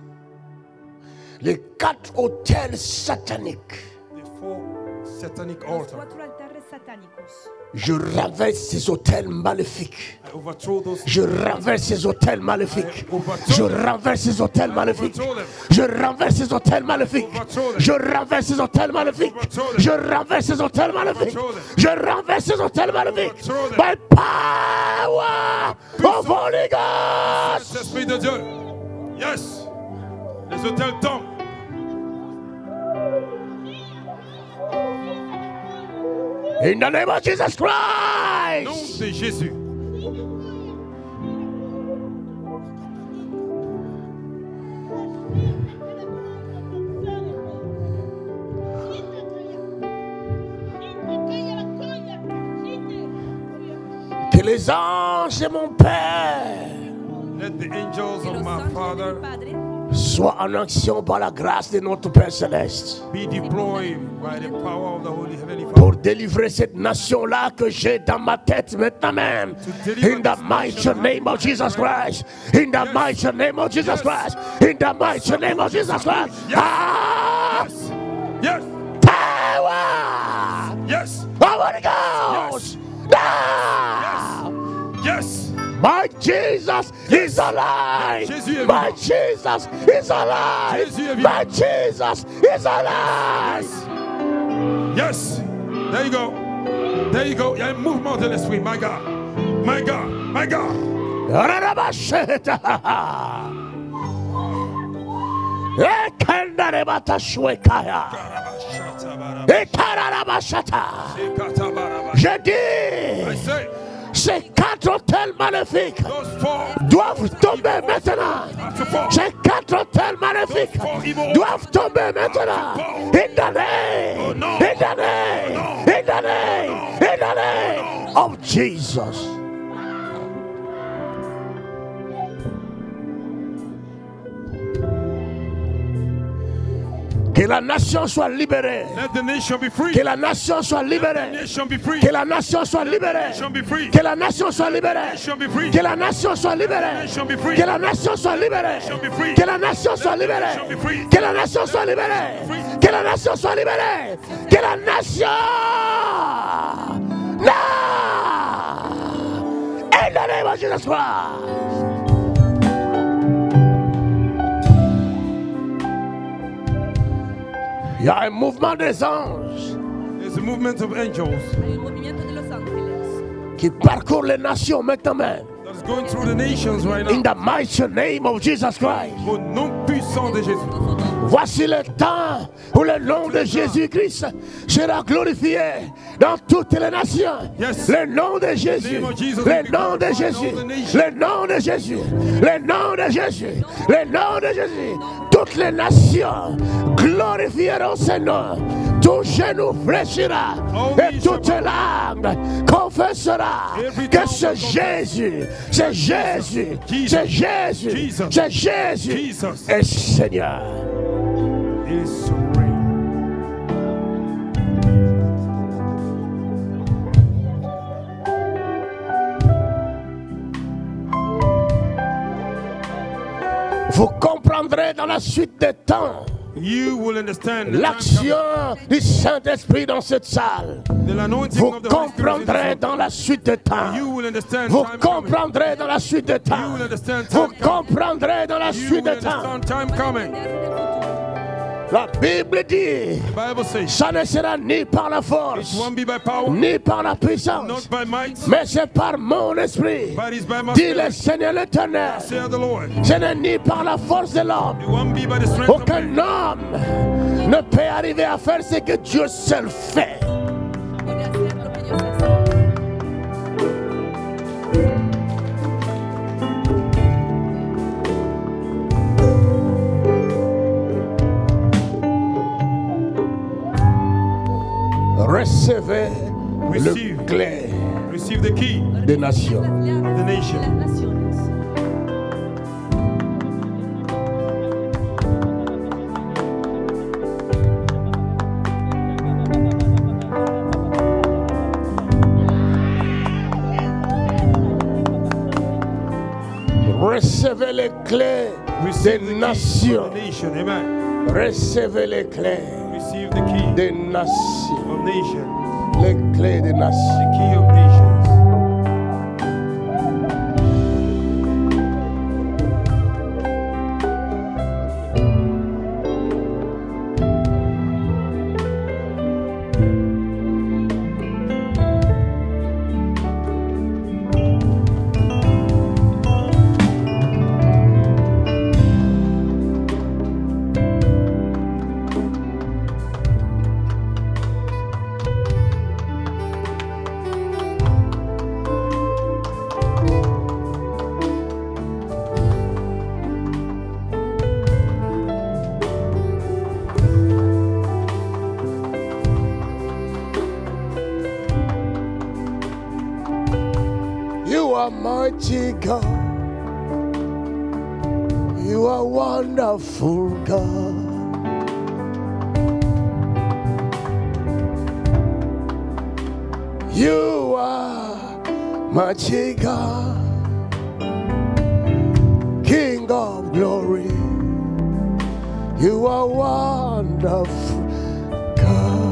les 4 autels sataniques, the 4 satanic Los altars, 4 altares satanicus. Je renverse ces hôtels maléfiques. I overthrow those. Je renverse ces hôtels maléfiques. Je renverse ces hôtels maléfiques. Je renverse ces hôtels maléfiques. Je renverse ces hôtels maléfiques. Je renverse ces hôtels maléfiques. Je renverse ces hôtels maléfiques. By power of Holy Ghost. Esprit de Dieu. Yes. Les hôtels tombent. In the name of Jesus Nom Christ. de Jésus. Que les anges de mon Père Let the angels Que of los my ángeles de Father mi Padre soient en action par la grâce de notre Père Céleste. be deployed by the power of the Holy Heavenly Father. Pour délivrer cette nation-là que j'ai dans ma tête maintenant même. In the mighty name of Jesus Christ. In the mighty name of Jesus Christ. In the mighty name of Jesus Christ. Ah! Yes. Power! Yes. Holy Ghost! Now! Yes. My Jesus is alive! Jésus est My vivant. Jesus is alive! Jésus est vivant. My Jesus is alive! Yes. There you go. There you go. Il y a un mouvement de l'esprit. My God. My God. My God. Rarabasheta. Ekandarebata shwekaya. Etarabashata. Je dis, I say, ces 4 hôtels maléfiques those four doivent tomber maintenant. have to fall. Ces 4 hôtels maléfiques doivent tomber maintenant. In the name, in the name, in the name, in the name of Jesus. Que la nation soit libérée. Let the nation be free. Que la nation soit Let the libérée. nation be free. Que la nation soit libérée. Nation be free. Que la nation soit libérée. Nation be free. Que la nation soit libérée. Nation be free. Que la nation soit libérée. Nation be free. Que la nation soit libérée. Nation be free. Que la nation soit libérée. Que la nation soit libérée. Que la nation. Non. In the name of Jesus Christ. Il y a un mouvement des anges There's a movement of angels hay un movimiento de los ángeles qui parcourt les nations maintenant même. that's going through the nations right In now. the mighty name of Jesus Christ. Au nom puissant de Jésus. Voici le temps où le nom de Jésus-Christ sera glorifié dans toutes les nations. Yes. Le nom de Jésus. Le nom de Jésus. Le nom de Jésus. Le nom de Jésus. Le nom de Jésus. Toutes les nations glorifieront ce nom. Tout genou fléchira et toute langue confessera que c'est Jésus, c'est Jésus, c'est Jésus, c'est Jésus est Seigneur. It is supreme. Vous comprendrez dans la suite des temps You will understand the time l'action du Saint-Esprit dans cette salle. coming. The anointing Vous of the Holy Spirit is in comprendrez this dans room. la suite des temps. You will understand Vous time coming. comprendrez dans la suite des You temps. will understand Vous time coming. comprendrez dans la You suite will des temps. understand time coming. La Bible dit, The Bible says ça ne sera ni par la it force, won't be by power, ni par la puissance, not by might, mais c'est par mon esprit. but it's by my Dit le spirit, Seigneur l'Éternel. saith the Lord. Ce n'est ni par la force de l'homme. It won't be by the strength of Aucun man. homme ne peut arriver à faire ce que Dieu seul fait. puede hacer lo que Dios hace. Recevez Receive. le clé Receive the key. des nations. The nation. De las naciones. Recevez les clés des Receive the key nations. of the nation. Amen. Recevez les clés Receive the key des nations. of nation. les clés des nations. The key of nations. You are mighty God. You are wonderful God. You are mighty God, King of glory. You are wonderful God.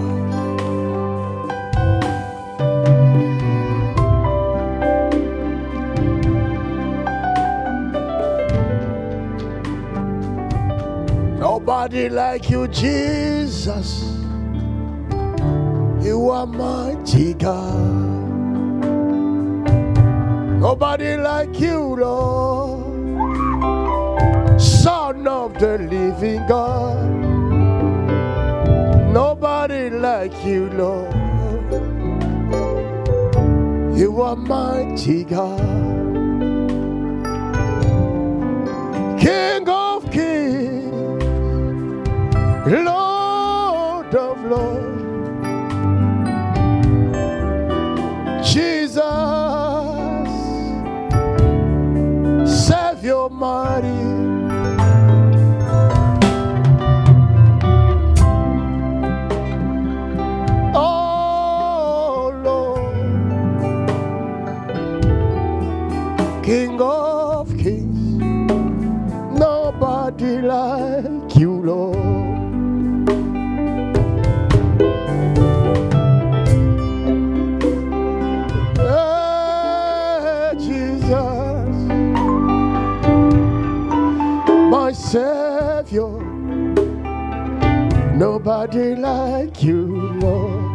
Nobody like you, Jesus. You are mighty God. Nobody like you, Lord. Son of the living God. Nobody like you, Lord. You are mighty God. King of kings, Lord of lords. Jesus, Savior mighty. Oh Lord, King of kings, nobody like you, Lord. My Savior, nobody like you, Lord.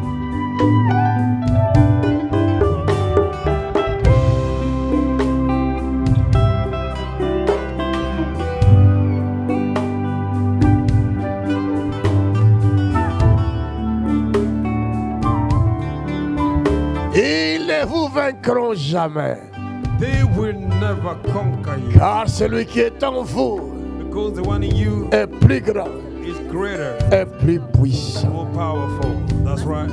Ils ne vous vaincront jamais. They will never conquer you. Car celui qui est en vous Because the one in you est plus grand, is greater, est plus puissant. more powerful. That's right.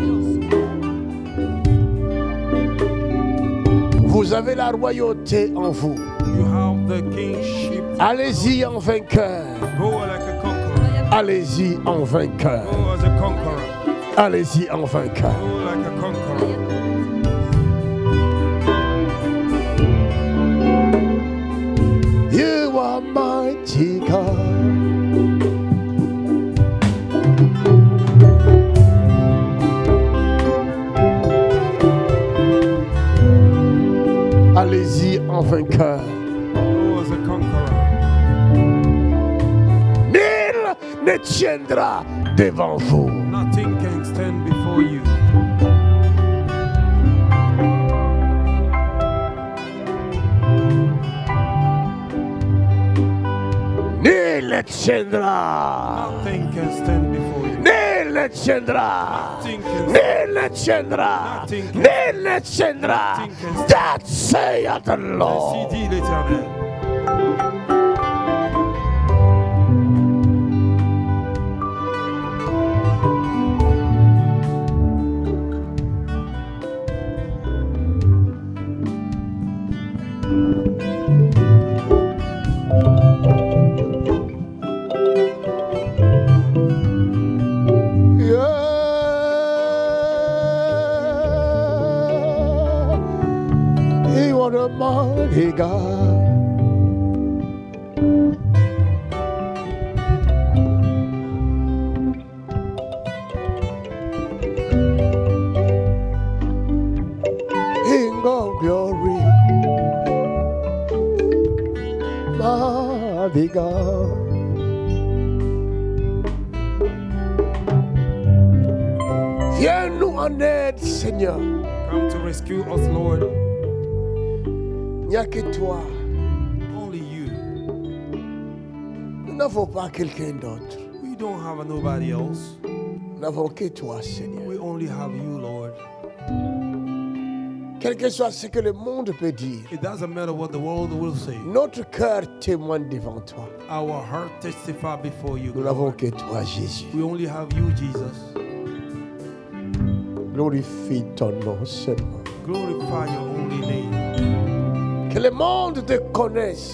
Vous avez la royauté en vous. You have the kingship. Allez-y en vainqueur. Go like a conqueror. Allez-y en vainqueur. Go as a conqueror. Allez-y en vainqueur. Go like a conqueror. You are mighty God. Allez-y en vainqueur. Go as a conqueror. Nul ne tiendra devant vous. Nothing can stand before you. Nul ne tiendra. Nothing can stand before you. Nul ne tiendra. Nothing can Nul ne tiendra. Nothing can- Nul ne tiendra. Nothing can- That saith the Ainsi Lord. dit l'Éternel. Yeah. You are the mighty God. Viens-nous en aide, Seigneur. Come to rescue us, Lord. Il n'y a que toi. Only you. Nous n'avons pas quelqu'un d'autre. We don't have nobody else. Nous n'avons que toi, Seigneur. We only have you, Lord. Quel que soit ce que le monde peut dire, It doesn't matter what the world will say. notre cœur témoigne devant toi. Our heart testify before you, Nous God. n'avons que toi, Jésus. We only have you, Jesus. Glorifie ton nom seulement. Glorify your only name. Que le monde te connaisse.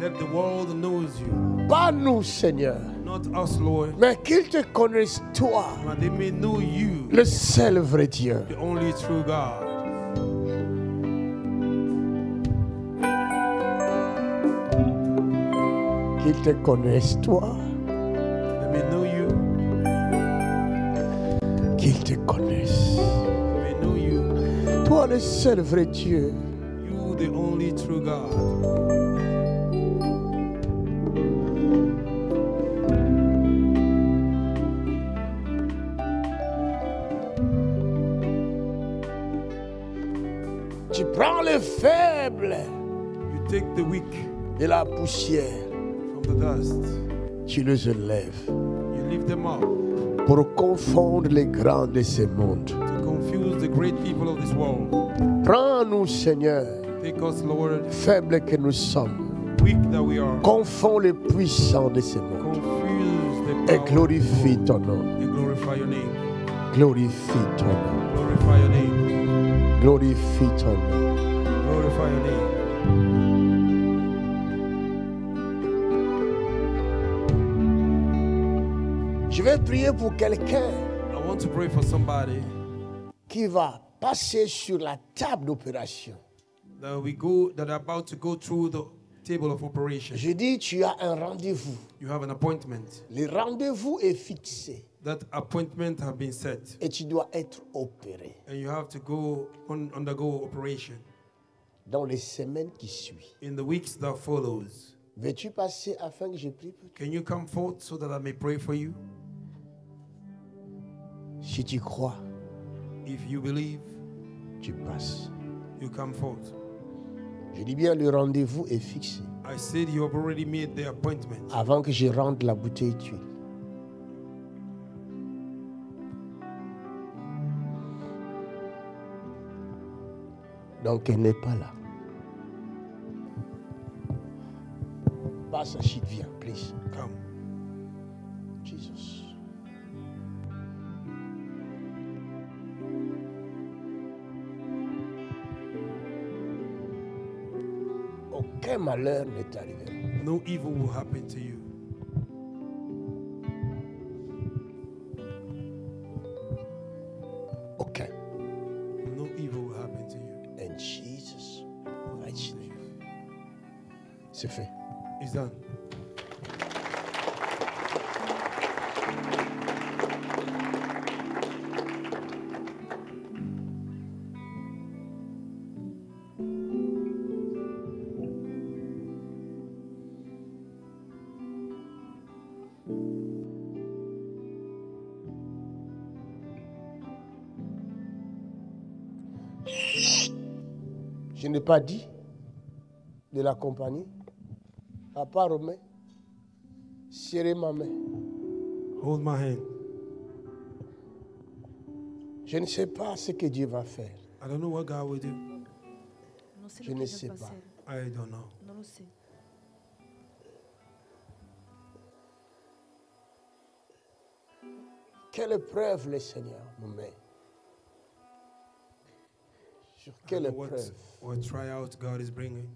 Let the world knows you. Pas nous, Seigneur, Not us, Lord. mais qu'ils te connaissent, toi, But they may know you, le seul vrai Dieu. the only true God. Qu'ils te connaissent, toi, They may know you. qu'ils te connaissent. They may know you. Toi, le seul vrai Dieu. You, the only true God. Tu prends les faibles You take the weak de la poussière, from the dust. tu les élèves You lift them up pour confondre les grands de ce monde. to confuse the great people of this world. Prends-nous, Seigneur, Take us, Lord, faibles que nous sommes. weak that we are. Confonds les puissants de ce monde. Confuse the Et power glorifie ton nom. and glorify your name. Glorifie ton nom. Glorify your name. Glorifie ton nom. Glorify your name. Je vais prier pour quelqu'un I want to pray for somebody qui va passer sur la table d'opération. that are about to go through the table of operation. Je dis, tu as un rendez-vous. You have an appointment. Le rendez-vous est fixé That appointment have been set, et tu dois être opéré and you have to undergo operation dans les semaines qui suivent. in the weeks that follows. Veux-tu passer afin que je prie pour toi? Can you come forth so that I may pray for you? Si tu crois, If you believe, tu passes. you come forth. Je dis bien, le rendez-vous est fixé I said you have already made the appointment avant que je rende la bouteille d'huile. Donc, elle n'est pas là. Passe, Achille, viens, please. Come. Jesus. Aucun malheur n'est arrivé. No evil will happen to you. Aucun. No evil will happen to you. And Jesus, mighty name. C'est fait. It's done. Je n'ai pas dit de la compagnie, à part Romain, serrez ma main. Hold my hand. Je ne sais pas ce que Dieu va faire. I don't know what God will do. Non sé Je lo ne che sais Dio fa pas. hacer. I don't know. Non lo sé. Quelle épreuve le Seigneur nous met? Sur I quelle don't know épreuve? what tryout God is bringing.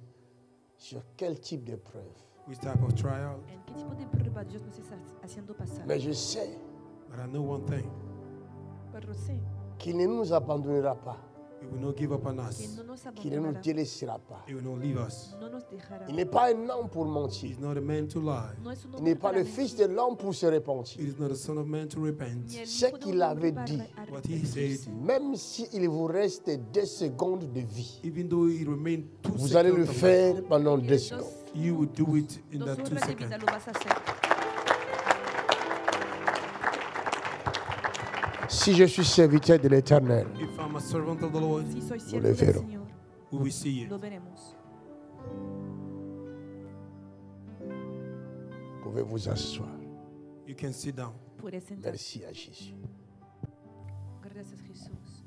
Sur quel type d'épreuve? Which type of tryout. ¿En qué tipo de prueba Dios nos está haciendo pasar? Mais je sais But I know one thing. Pero sé qu'il ne nous abandonnera pas, He will not give up on que us. no nos qu'il ne nous abandonará, délaissera pas. He will not leave us. no nos dejará. Il n'est pas un homme pour mentir. He's not a man to lie. No es un Il hombre n'est pas para le mentir, fils de l'homme pour se repentir. He is not a son of man to repent. ni el Ce hijo de qu'il un hombre avait para dit. What he said, arrepentirse. Même s'il vous reste 2 secondes de vie, even though it remained 2 vous allez le seconds, of faire pendant 2 Dos, secondes. you will do it in dos that 2 horas de vida seconds. lo vas a hacer. Si je suis serviteur de l'Éternel, If I'm a servant of the Lord, Si soy le siervo del verrons. Señor, we will see lo it. veremos. vous pouvez vous asseoir. You can sit down. Puedes sentar. Merci à Jésus. Gracias, Jesús.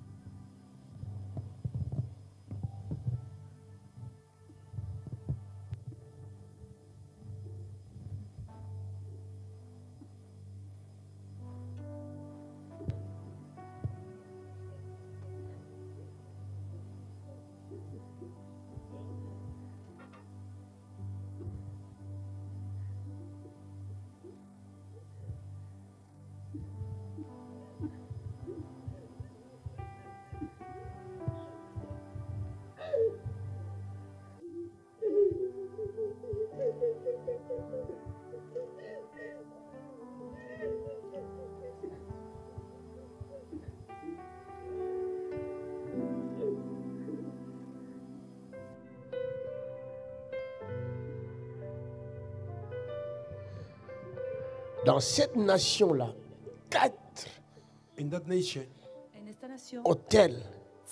Dans cette nation-là, 4 In that nation, En esta nación, hôtels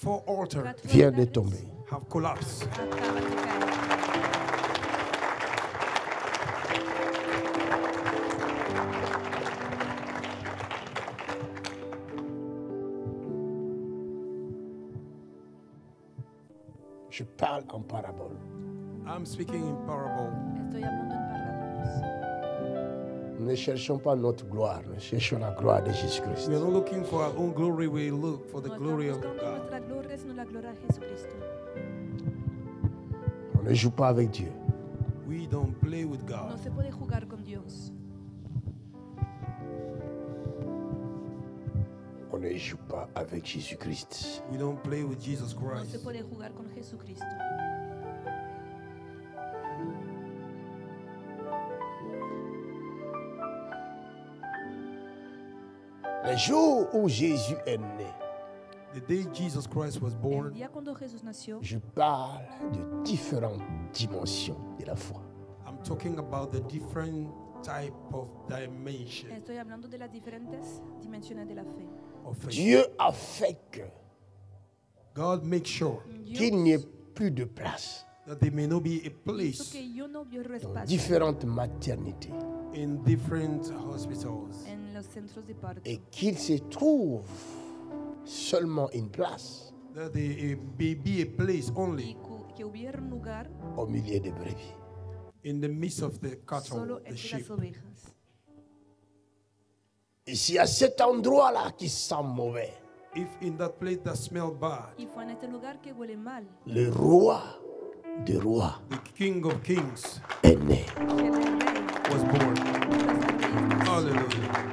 4 altars 4 viennent de altares tomber. have collapsed. acaban de caer. Je parle en parabole. I'm speaking in parable. Estoy hablando en parábolas. Nous ne cherchons pas notre gloire, nous cherchons la gloire de Jésus-Christ. We are not looking for our own glory, we look for the No glory estamos of buscando God. nuestra gloria, sino la gloria de Jesucristo. On ne joue pas avec Dieu. We don't play with No God. se puede jugar con Dios. On ne joue pas avec Jésus-Christ. We don't play with Jesus No se Christ. puede jugar con Jesucristo. Le jour où Jésus est né, The day Jesus Christ was El born, día cuando Jesús nació, je parle de différentes dimensions de la foi. I'm talking about the different type of dimension estoy hablando de las diferentes dimensiones de la fe. of faith. Dieu a fait que God makes sure qu'il n'y ait plus de place that there may not be a Hizo place que yo no vio dans espacio différentes maternités in different hospitals en los centros de parto et qu'il se trouve seulement une place that there may be a place y only que hubiera un lugar au milieu des brebis. in the midst of the cattle, solo the entre sheep. las ovejas. Et c'est à cet endroit-là qui sent mauvais, If in that place that smell bad, Y fue en este lugar que huele mal le roi des rois the King of Kings est né. que el rey was born. de los reyes. Hallelujah.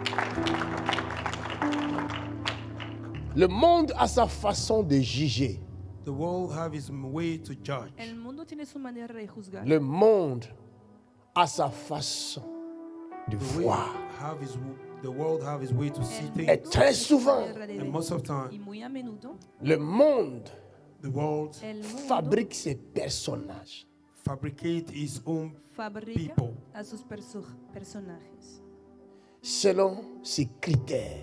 Le monde a sa façon de juger. The world have its way to judge. El mundo tiene su manera de juzgar. Le monde a sa façon de The way voir. have his, the world have its way to see El things. Et très souvent, manera de And ver. most of the Y time, muy a menudo, le monde the world el mundo fabrique ses personnages fabricate its own fabrica people. a sus personajes selon ses critères.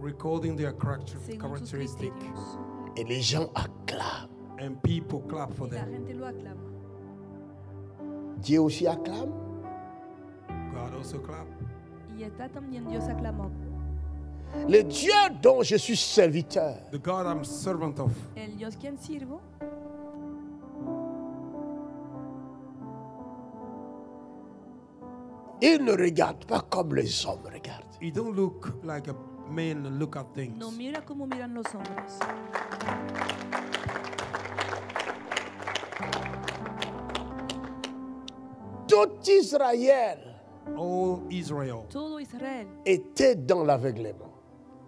recording their según sus characteristic, criterios. Et les gens acclament. and people clap for Y la them. gente lo aclama. Dieu aussi acclame. God also clap. Y está también Dios aclamó. Le Dieu dont je suis serviteur, The God I'm servant of, El Dios quien sirvo il ne regarde pas comme les hommes regardent. He don't look like a man look at things. no mira como miran los hombres. Tout Israël All Israel Todo Israel était dans l'aveuglement.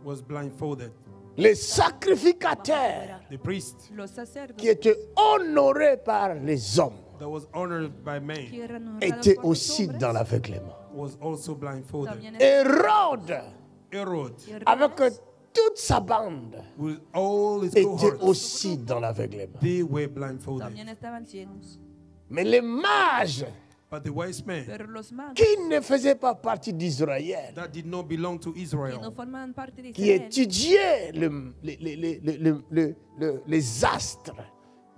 was blindfolded. Les sacrificateurs The priest los sacerdotes qui étaient honorés par les hommes that was honored by men que eran honrados étaient por los aussi hombres, dans l'aveuglement. was also blindfolded. también Hérode, Herod, avec toute sa bande, with all his était cohorts, aussi dans l'aveuglement. they were blindfolded. también estaban ciegos. Mais les mages But the wise men Pero los magos qui ne faisaient pas partie d'Israël, that did not belong to que no Israel, forman parte de qui Israel, étudiaient les astres.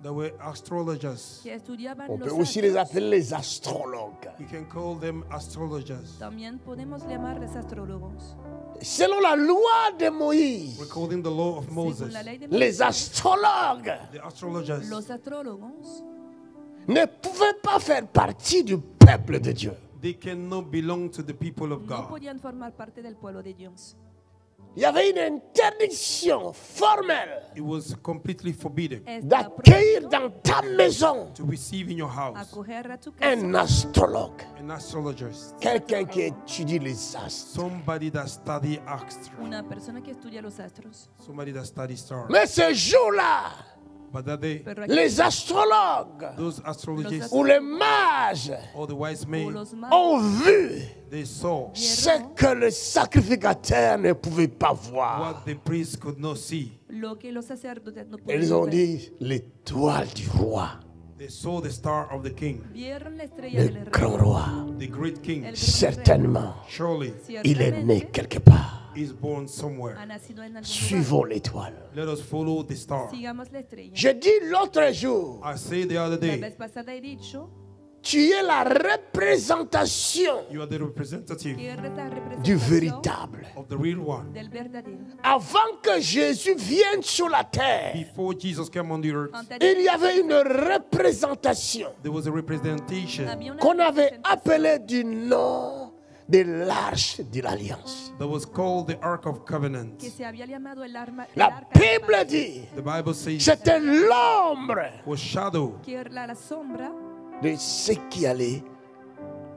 there were astrologers. que estudiaban On peut los aussi les astros, appeler les astrologues. We can call them astrologers. también podemos llamarles astrólogos. Selon la loi de Moïse, Recording the law of Según Moses, la ley de les Moisés, astrologues the astrologers los astrólogos ne pouvaient pas faire partie du peuple de Dieu. they cannot belong to the people of no God. podían formar parte del pueblo de Dios. Il y avait une interdiction formelle It was completely forbidden Estaba d'accueillir prohibido dans ta maison to receive in your house acoger a tu casa un astrologue, an astrologist, quelqu'un qui étudie les astres. somebody that study astro, una persona que estudia los astros. somebody that study stars. Mais ce jour-là, But that day, Pero aquí, les astrologues those astrologists ou les mages or the wise o men, los magos ont vu they saw ce que le sacrificateur ne pouvait pas voir. what the priest could not see. lo que los sacerdotes no Ils podían ont ver. dit l'étoile du roi, They saw the star of the king, Vieron la estrella del le rey. grand roi. the great king. El gran Certainement, Surely il est né Ciertamente, quelque part. is born somewhere. ha nacido en algún lugar. Suivons l'étoile. Let us follow the star. Sigamos la estrella. J'ai dit l'autre jour, I say the other La day, vez pasada he dicho tu es la représentation you are the representative que eres la du representación véritable. of the real one. del verdadero. Avant que Jésus vienne sur la terre, Before Jesus came on the earth, Antes de il y avait une représentation there was a representation había una qu'on avait representación appelée du nom de l'arche de l'alliance. that was called the Ark of Covenant. que se había llamado el arma. el La arca del Bible pacto, dit, The Bible says c'était l'ombre was shadow, que era la sombra de ce qui allait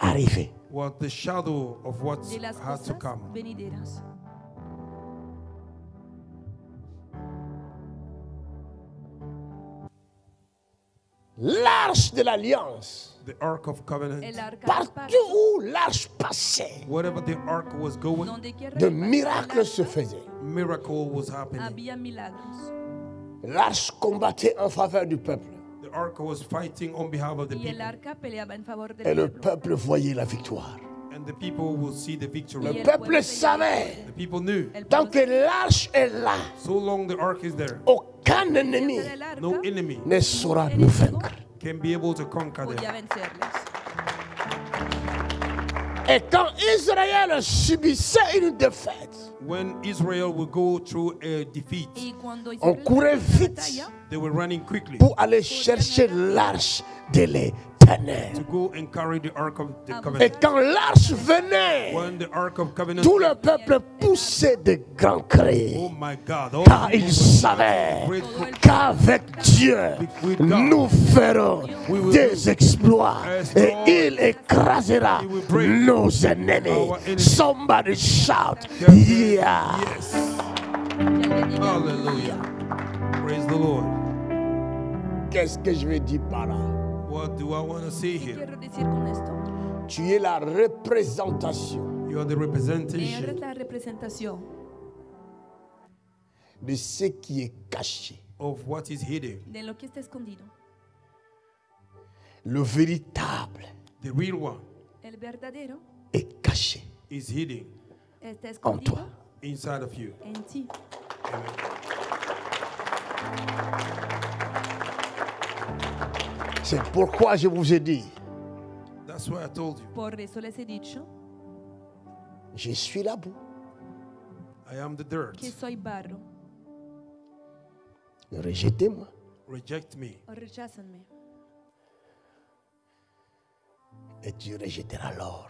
arriver. was the shadow of what de las had to cosas come. venideras. L'arche de l'alliance, The Ark of Covenant. El arca del partout pacto, où l'arche passait, Wherever the ark was going, donde quiera de que pasara miracles el se arca, faisaient. miracle was happening. había milagros. L'arche combattait en faveur du peuple. The ark was fighting on behalf of the Y el people, arca peleaba en favor del Et le pueblo. peuple voyait la victoire. and the people will see the Y victory. el Le pueblo peuple veía savait, The people knew, el tant pueblo que l'arche est là, so long the ark is there, aucun ennemi del arca no enemy ne saura nous vaincre. can be able to conquer podía them. vencerles. Et quand Israël subissait une défaite, When Israel will go through a defeat, Y cuando on Israel courait perdió la vite batalla, they were running quickly pour aller chercher l'arche de l'Éternel. to go and carry the ark of the Et covenant. quand l'arche venait, When the ark of covenant, tout le peuple poussait de grands cris. oh my God, all Car the il people savait great qu'avec Dieu, nous ferons des exploits et il écrasera nos ennemis. Somebody shout, yeah. Yes, ya le diga, hallelujah. Praise the Lord. Qu'est-ce que je veux dire par là? What do I want to say ¿qué here? quiero decir con esto? Tu es la représentation You are the Eres representation la representación de ce qui est caché. of what is hidden. de lo que está escondido. Le véritable The real one El verdadero est caché is hidden está en escondido toi. inside of you. en ti. Amen. C'est pourquoi je vous ai dit, That's why I told you, Por eso les he dicho je suis la boue. I am the dirt. que soy barro. Rejetez-moi. Reject me, O recházanme Et tu rejetteras l'or.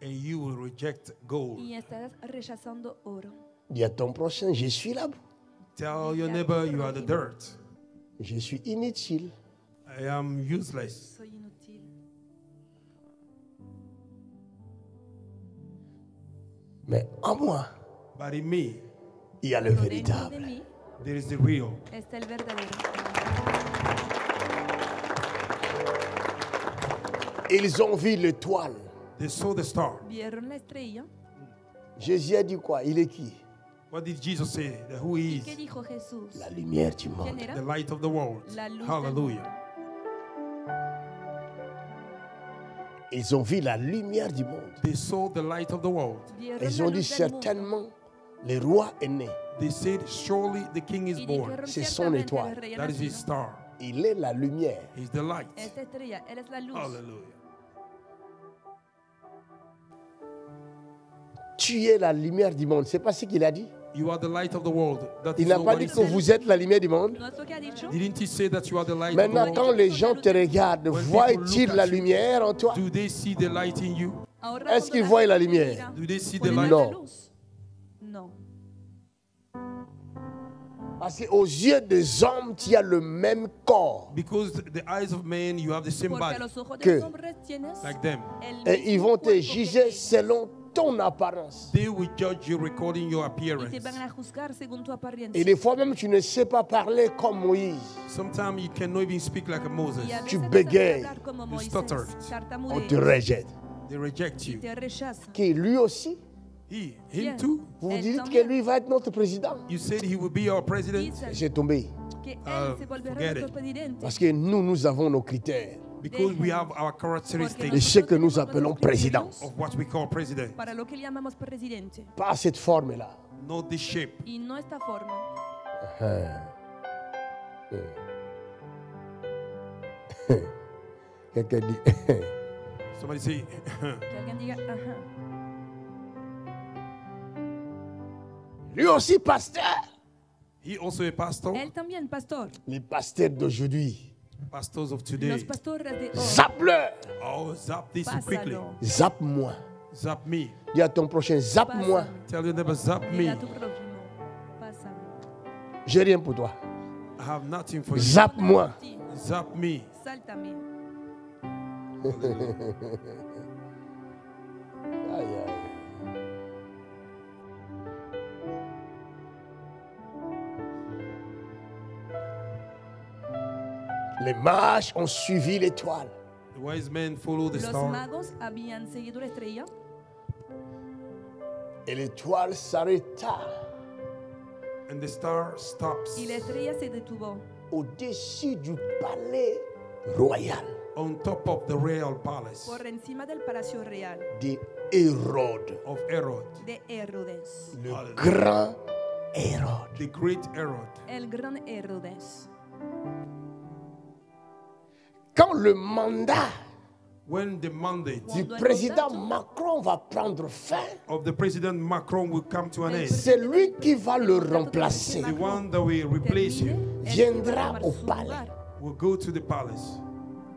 and you will reject gold. y estás rechazando oro. Dis à ton prochain, je suis la boue. Tell your neighbor you are the dirt. Je suis inutile. I am useless. Soy inútil. Mais en moi, But in me, il y a le Pero dentro de véritable. mí there is the real. está el verdadero. Ils ont vu l'étoile. They saw the star. Vieron la estrella. Jésus a dit quoi? Il est qui? What did Jesus say? That who he ¿Y qué is? dijo Jesús? La lumière du ¿Quién monde. era? The light of the world. La luz del Hallelujah. Ils ont vu la lumière du monde. They saw the light of the world. Vieron Ils la ont dit luz del mundo. certainement, le roi est né. They said, surely the king is Y born. dijeron, C'est son "Ciertamente étoile. el rey ha That is his nacido". star. Il est la lumière. He's the light. Esta estrella, él es la luz. Hallelujah. Tu es la lumière du monde. C'est pas ce qu'il a dit. You are the light of the world. That Il is n'a not pas what dit he que said. vous êtes la lumière du monde. ¿No es lo que ha dicho? Didn't he say that you are the light Maintenant, of the quand world? les gens te regardent, When voient-ils people look la at you, lumière en toi? Do they see the light in you? Ahora Est-ce cuando qu'ils la voient la gente lumière? mira, Do they see the ¿pueden light? ver la No. luz? No. Parce qu'aux yeux des hommes, tu as le même corps. Because the eyes of men, you have the same Porque a body los ojos de Que- los hombres tienes like them. el Et mismo ils vont te cuerpo que juger ellos. selon ton apparence. They will judge you according your Y appearance. te van a juzgar según tu Et apariencia. des fois même, tu ne sais pas parler comme Moïse. Sometimes you cannot even speak like a Moses. Y a Tu veces no sabes bégayes. hablar como You Moisés, stuttered. On te tartamudeas, rejette. They reject y you. te rechazan. Qui lui aussi, Him Bien. too. vous Elle dites también. que lui va être notre président. You said he will be our president. Dicen J'ai tombé. que él se forget volverá it. nuestro presidente. Parce que nous avons nos critères. Because we have our Porque characteristics Et ce que nosotros nous tenemos appelons nuestros président. criterios of what we call president. para lo que le llamamos presidente. Pas cette forme-là. Not this shape. Y no esta forma. Quelqu'un dit, Somebody say, Que alguien diga, ajá. lui aussi pasteur. he also a pastor. Él también, pastor. Les pasteurs d'aujourd'hui, Pastors of Los today. pastores de hoy. zappe-le. Oh, zap this quickly. Pásalo. Zappe-moi. Zap me. Dis à ton prochain, zappe-moi. Pásame. Tell your neighbor, zap Dile me. a tu prójimo, pásame. J'ai rien pour toi. I have nothing for you. Zappe-moi. Zap me. Sáltame. Aïe, aïe. Les mages ont suivi l'étoile. The wise men follow the Los star, magos habían seguido la estrella Et l'étoile s'arrêta and the star stops y la estrella se detuvo au-dessus du palais royal on top of the royal palace por encima del palacio real d'Hérode, of Herod, de Herodes, le Hallelujah. grand Hérode. the great Herod. el gran Herodes. Quand le mandat When the mandate du président Macron va prendre fin, of the President Macron will come to an end, c'est lui qui va le remplacer. the one that will replace Termine, him él Viendra va a tomar au su palais. lugar. will go to the palace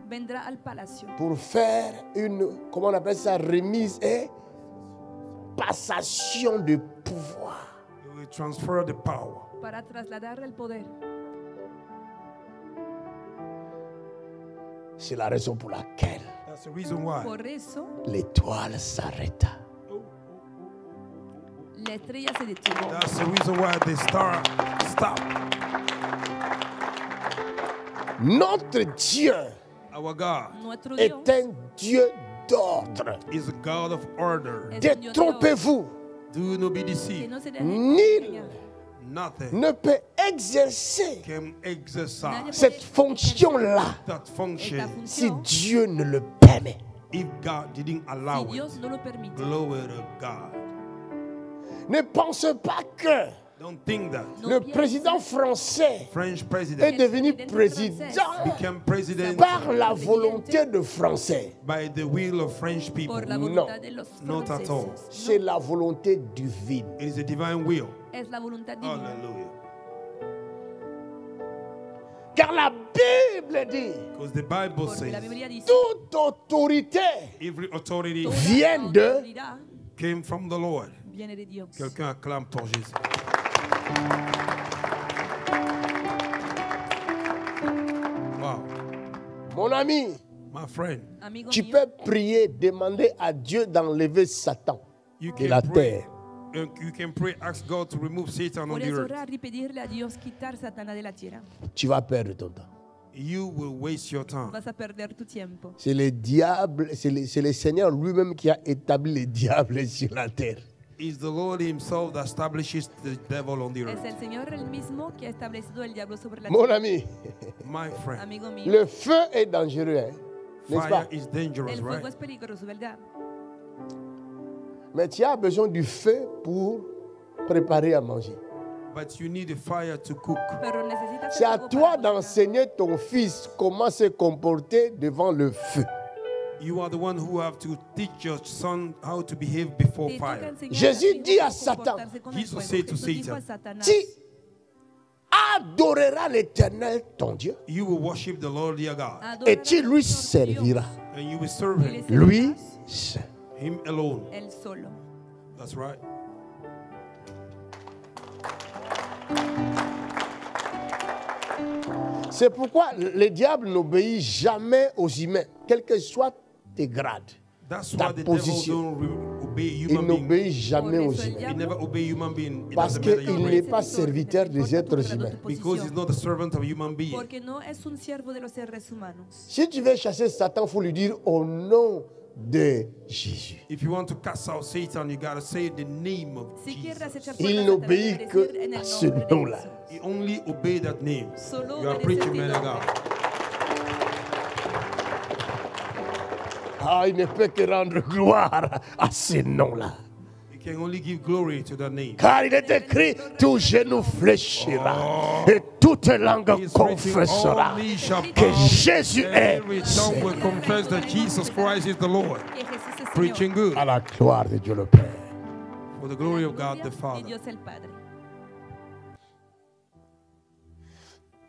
Vendrá al palacio Pour faire une, comment on appelle ça, remise et passation de pouvoir. He will transfer the power. para trasladar el poder. C'est la raison pour laquelle That's the reason why. Por eso l'étoile s'arrêta. la estrella se detuvo. That's the reason why the star stopped. Notre Dieu Our God Nuestro est Dios un Dieu d'ordre. is a God of order. es un Dios de orden, Détrompez-vous. Do not be que deceived. no se deje Nul engañar. Nothing ne peut exercer can exercise Nadie cette puede fonction-là that esta function si función Dieu ne le permet. if God didn't allow si Dios it. no lo permite. Glory to God. Ne pense pas que Don't think that No le pienses président français French est president devenu président président became president par la volonté de Français. by the will of French people. por la No, voluntad de los not at all. franceses. C'est la volonté divine. It is a divine will. Es la voluntad divina. Hallelujah. Car la Bible dit, Because the Bible Porque la says Biblia dice toute autorité every authority toda vient de- autoridad came from the Lord. viene de Dios. Quelqu'un acclame pour Jésus. Wow. mon ami, My friend, Amigo tu mío, peux prier, demander à Dieu d'enlever Satan you de la can pray. terre. You can pray, ask God to remove Satan on the puedes earth. orar y pedirle a Dios quitar Satanás de la tierra. Tu vas perdre ton temps. You will waste your time. Vas a perder tu tiempo. C'est le diable, c'est le Seigneur lui-même qui a établi le diable sur la terre. It's the Lord Himself that establishes the devil on the Es earth. el Señor el mismo que ha establecido el diablo sobre la Mon tierra. ami, My friend, Amigo mío, le feu est dangereux. Hein? N'est-ce Fire pas? is dangerous, El fuego right? es peligroso, ¿verdad? Mais tu as besoin du feu pour préparer à manger. But you need a fire to cook. Pero necesitas C'est el à fuego toi para cocinar. d'enseigner ton fils comment se comporter devant le feu. You are the one who have to teach your son how to behave before Te toca fire. enseñar Jésus al hijo dit à cómo Satan, comportarse con el Jesus fuego. said to Jesús dijo a Satan, Satanás, Tu adoreras l'Éternel, ton Dieu, You will worship the Lord your God, adorarás et tu al lui Señor tu serviras. Dios, and you will serve y le him, Lui servirás seul. him alone. él solo. That's right. C'est pourquoi le diable n'obéit jamais aux humains, quels que soient tes grades. That's Ta why the position. devil don't obey Il human beings. n'obéit jamais Por aux eso el humains. He diablo never obey human beings. It Parce doesn't matter qu'il your n'est grade. pas serviteur des êtres humains. Because he's not a servant of human beings. Porque no es un siervo de los seres humanos. Si tu veux chasser Satan, il faut lui dire au nom de Jésus. If you want to cast out Satan, you gotta say the name of Si quieres Jesus. echar Il fuera a n'obéit Satanás, que decir en el à ce nombre de nom-là. Jesús. He only obey that name. Solo You are obedece preaching, este man of nombre. God. Ah, il ne peut que rendre gloire à ce nom-là. You can only give glory to that name. Car il est écrit, tout genou fléchira et toute langue It's written, confessera all knees shall que bow, Jésus est every tongue will confess that Jesus Christ is the Lord. Que Jesús es Preaching Señor. good à la gloire de Dieu le Père. for the glory of God the Y Father. Dios el Padre.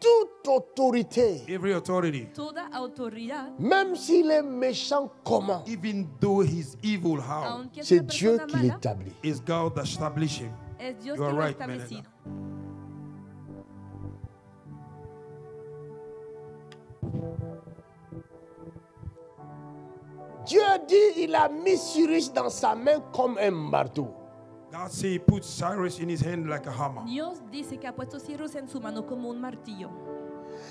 Toute autorité, Every authority, Toda autoridad, même s'il est méchant comment, even though he's evil, how aunque es c'est una Dieu persona qui mala, l'établit. is God that established him. es Dios You que are lo ha right, man of establecido. Dieu dit, il a mis Cyrus dans sa main comme un marteau. God say he put Cyrus in his hand like a hammer. Dios dice que ha puesto Cyrus en su mano como un martillo.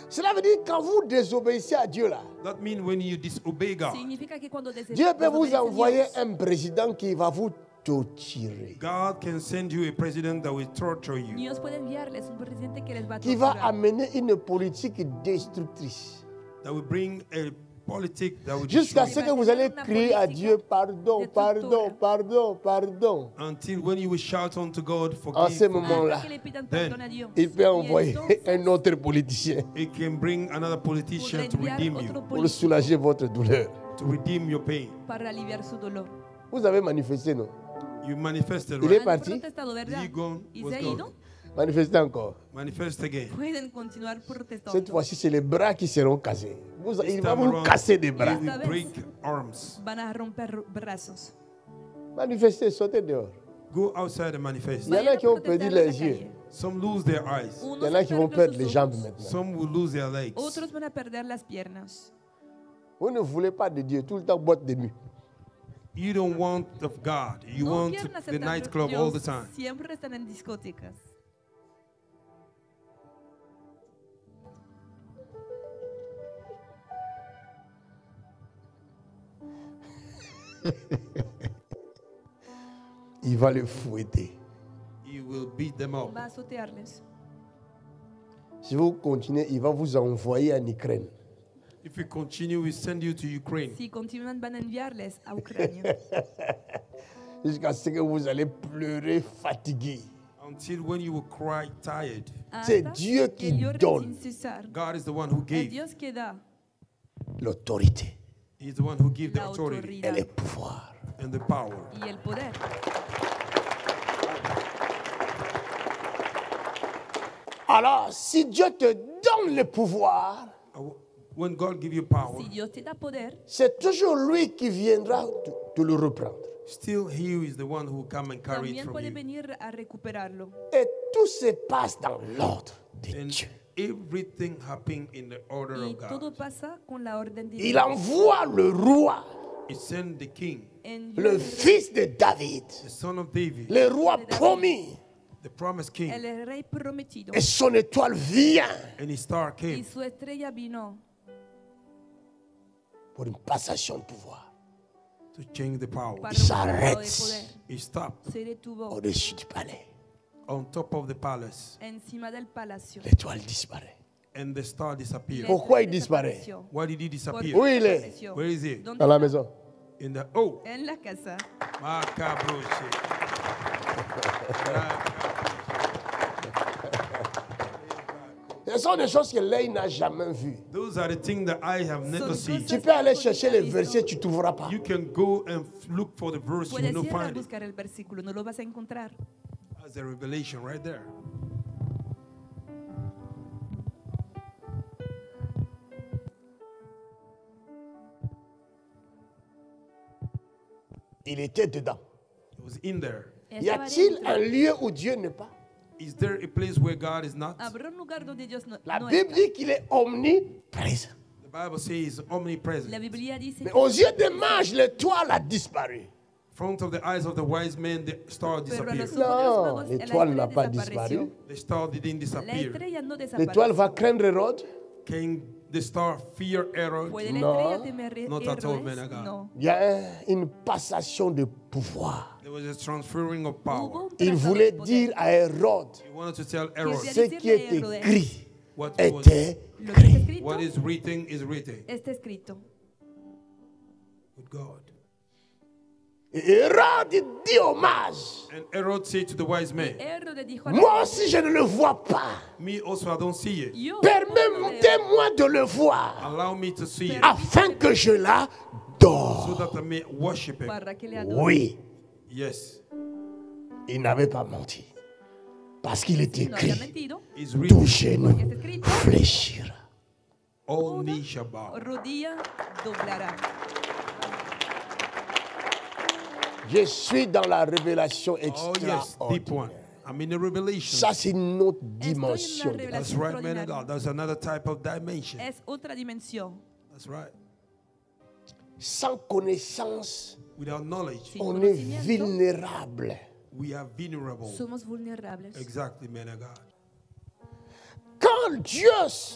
Cela veut dire quand vous désobéissez à Dieu là, That means when you disobey God, Significa que cuando Dieu peut vous desobedece a envoyer Dios, un président qui va vous torturer, God can send you a president that will torture you, Dios puede enviarles un presidente que les va a qui va torturar, amener une politique destructrice. that will bring a politic that will Jusqu'à destroy ce you. que vous allez crier à Dieu, pardon, pardon, pardon, pardon. Until when you will shout unto God, En ce forgive, moment-là, hasta que le pidan Then, perdón a Dios. il peut Y envoyer entonces un autre politicien He can bring another podrá politician to enviar redeem otro you, pour político soulager votre douleur. to redeem your pain. para aliviar su dolor. Vous avez manifesté, non? You manifested, Il est right? Han parti? protestado, ¿verdad? He gone, ¿Y was se ha gone. ido? Manifestez encore. Manifest again. Pueden continuar protestando. Cette fois-ci, c'est les bras qui seront cassés. This Il va time vous around, casser des bras. he will Esta vez. break arms. Van a romper brazos. Manifestez, sautez dehors. Go outside and manifest. Il y en a qui ont perdu les yeux. Some lose their eyes. Il y Unos en a han qui vont perdido perdre les sus jambes ojos, maintenant. Some will lose their legs. otros van a perder las piernas. Vous ne voulez pas de Dieu, tout le temps boîte de nuit. You don't want of God. You No want quieren the aceptar nightclub Dios, all the time. Siempre están en discotecas. Il va le fouetter. You will beat them up. Va a azotearles. Si vous continuez, il va vous envoyer en Ukraine. If you continue, we send you to Ukraine. Si continúan, van a enviarles a Ucrania. Jusqu'à ce que vous allez pleurer fatigué. Until when you will cry tired. C'est Hasta Dieu que qui lloren donne. sin cesar. God is the one who Es gave. Dios que da L'autorité He's the one who gives the la authority et autoridad le pouvoir. and the power. y el poder. Alors, si Dieu te donne le pouvoir, When God gives you power, Si Dios te da poder, c'est toujours lui qui viendra te le reprendre. still He is the one who will come and carry it también from puede you. venir a recuperarlo. Et tout se passe dans l'ordre de And Dieu. everything happened in the order Y of todo God. pasa con la orden de Il Dios. envoie le roi, He sent the king, Envió le fils de David, the son of David, le roi promis. the promised king, el rey prometido. Et son étoile vient and his star Y came su estrella vino pour une passation de pouvoir. to change the power. para Il un reinado de s'arrête poder. He stopped Se detuvo au-dessus du palais. on top of the palace. encima del palacio. L'étoile disparaît. And the star disappeared. Pourquoi il disparaît? Desapareció. Why did he disappear? Où il est? Desapareció. Where is he? ¿Dónde Dans la está? maison. In the En la casa. Macabroche. Ce sont des choses que l'œil n'a jamais vues. Those are the things that I have never seen. Tu peux aller chercher les versets, tu ne trouveras pas. You can go and look for the verse, you will Puedes not ir a find it. buscar el versículo, no lo vas a encontrar. That's the revelation right there. Il était dedans. It was in there. Y a-t-il un lieu où Dieu n'est pas? Is there a place where God is not? Habrá un lugar donde Dios no, La no Bible está. dit qu'il est omniprésent. The Bible says he's La omnipresent. Biblia dice Mais aux yeux des mages, l'étoile a disparu. Front of the eyes of the wise men, the star pero a disappeared. los ojos de los Non, magos, la l'étoile n'a estrella pas desapareció. disparu. The star didn't La disappear. estrella no L'étoile va desapareció. craindre Hérode. Can the star fear Herod? ¿Puede la No, estrella temer not at all, Herodes? man of God. No. Il y a une passation de pouvoir. There was a transferring of Hubo power. un Il tratado voulait de poder. dire à Hérode He wanted to tell Herod ce qui est écrit what était Lo que está écrit. escrito what is written is written. está escrito. With God. Et Hérode dit aux mages, And Herod said to the wise men, Herodes dijo a moi aussi je ne le vois pas. me also I don't see it. yo Permettez-moi de le voir Allow me to see it afin que je so l'adore. that I may worship him. para que le adore. Oui, Yes. il n'avait pas menti. Parce qu'il est No había écrit, mentido. It's written. tout genou Porque está escrito. fléchira. All knee shall bow. Rodilla doblará. Je suis dans la révélation Oh yes, deep extraordinaire. one. I'm in the revelation. Ça, c'est une autre Estoy en dimension. la That's revelación right, man of extraordinaria. God. That's another type of dimension. Es otra dimensión. That's right. Sans connaissance, Without knowledge, Sin on est conocimiento, vulnérable. we are vulnerable. somos vulnerables. Exactly, man of God. Quand Dieu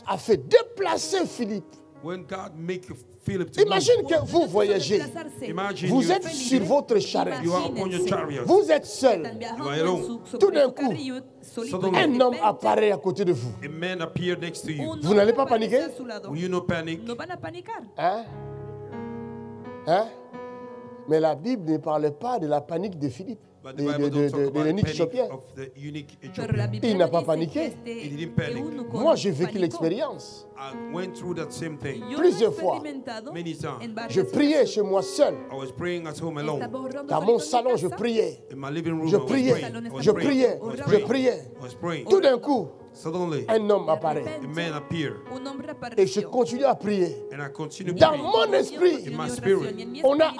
a fait déplacer Philippe, When God make Philip to move, imagine que vous Cuando voyagez, desplazarse, imagine vous you, êtes sur votre charrette, you are upon your chariot. vous êtes seul, están viajando You are alone. en su- Tout sobre d'un su coup, carrillo, solito, suddenly, y de un homme repente, apparaît à côté de vous. A man appeared next to you. un Vous n'allez hombre pas aparece paniquer? a su lado. Will you not panic? No van a panicar. Hein? Hein? Mais la Bible ne parle pas de la panique de Philippe, But de, the Bible don't talk about the l'eunuque panic éthiopien. of the eunuch Pero la Ethiopian. Biblia Il n'a no pas dice paniqué. que este He didn't panic. eunuco Moi, j'ai vécu panicó. l'expérience. I went through that same thing. Yo Plusieurs lo he fois. experimentado Many times. en varias Je priais chez moi seul. I was praying at home Estaba alone. orando Dans solito mon en mi salon, je casa. priais. In my living room, Je I was priais. praying. I was Je praying. priais. I was Je praying. priais. I was praying. Tout d'un coup, Suddenly, un homme De apparaît. a man appeared. Un hombre Et je apareció. continue à prier. And I continued Dans praying. mon esprit, In my spirit, on a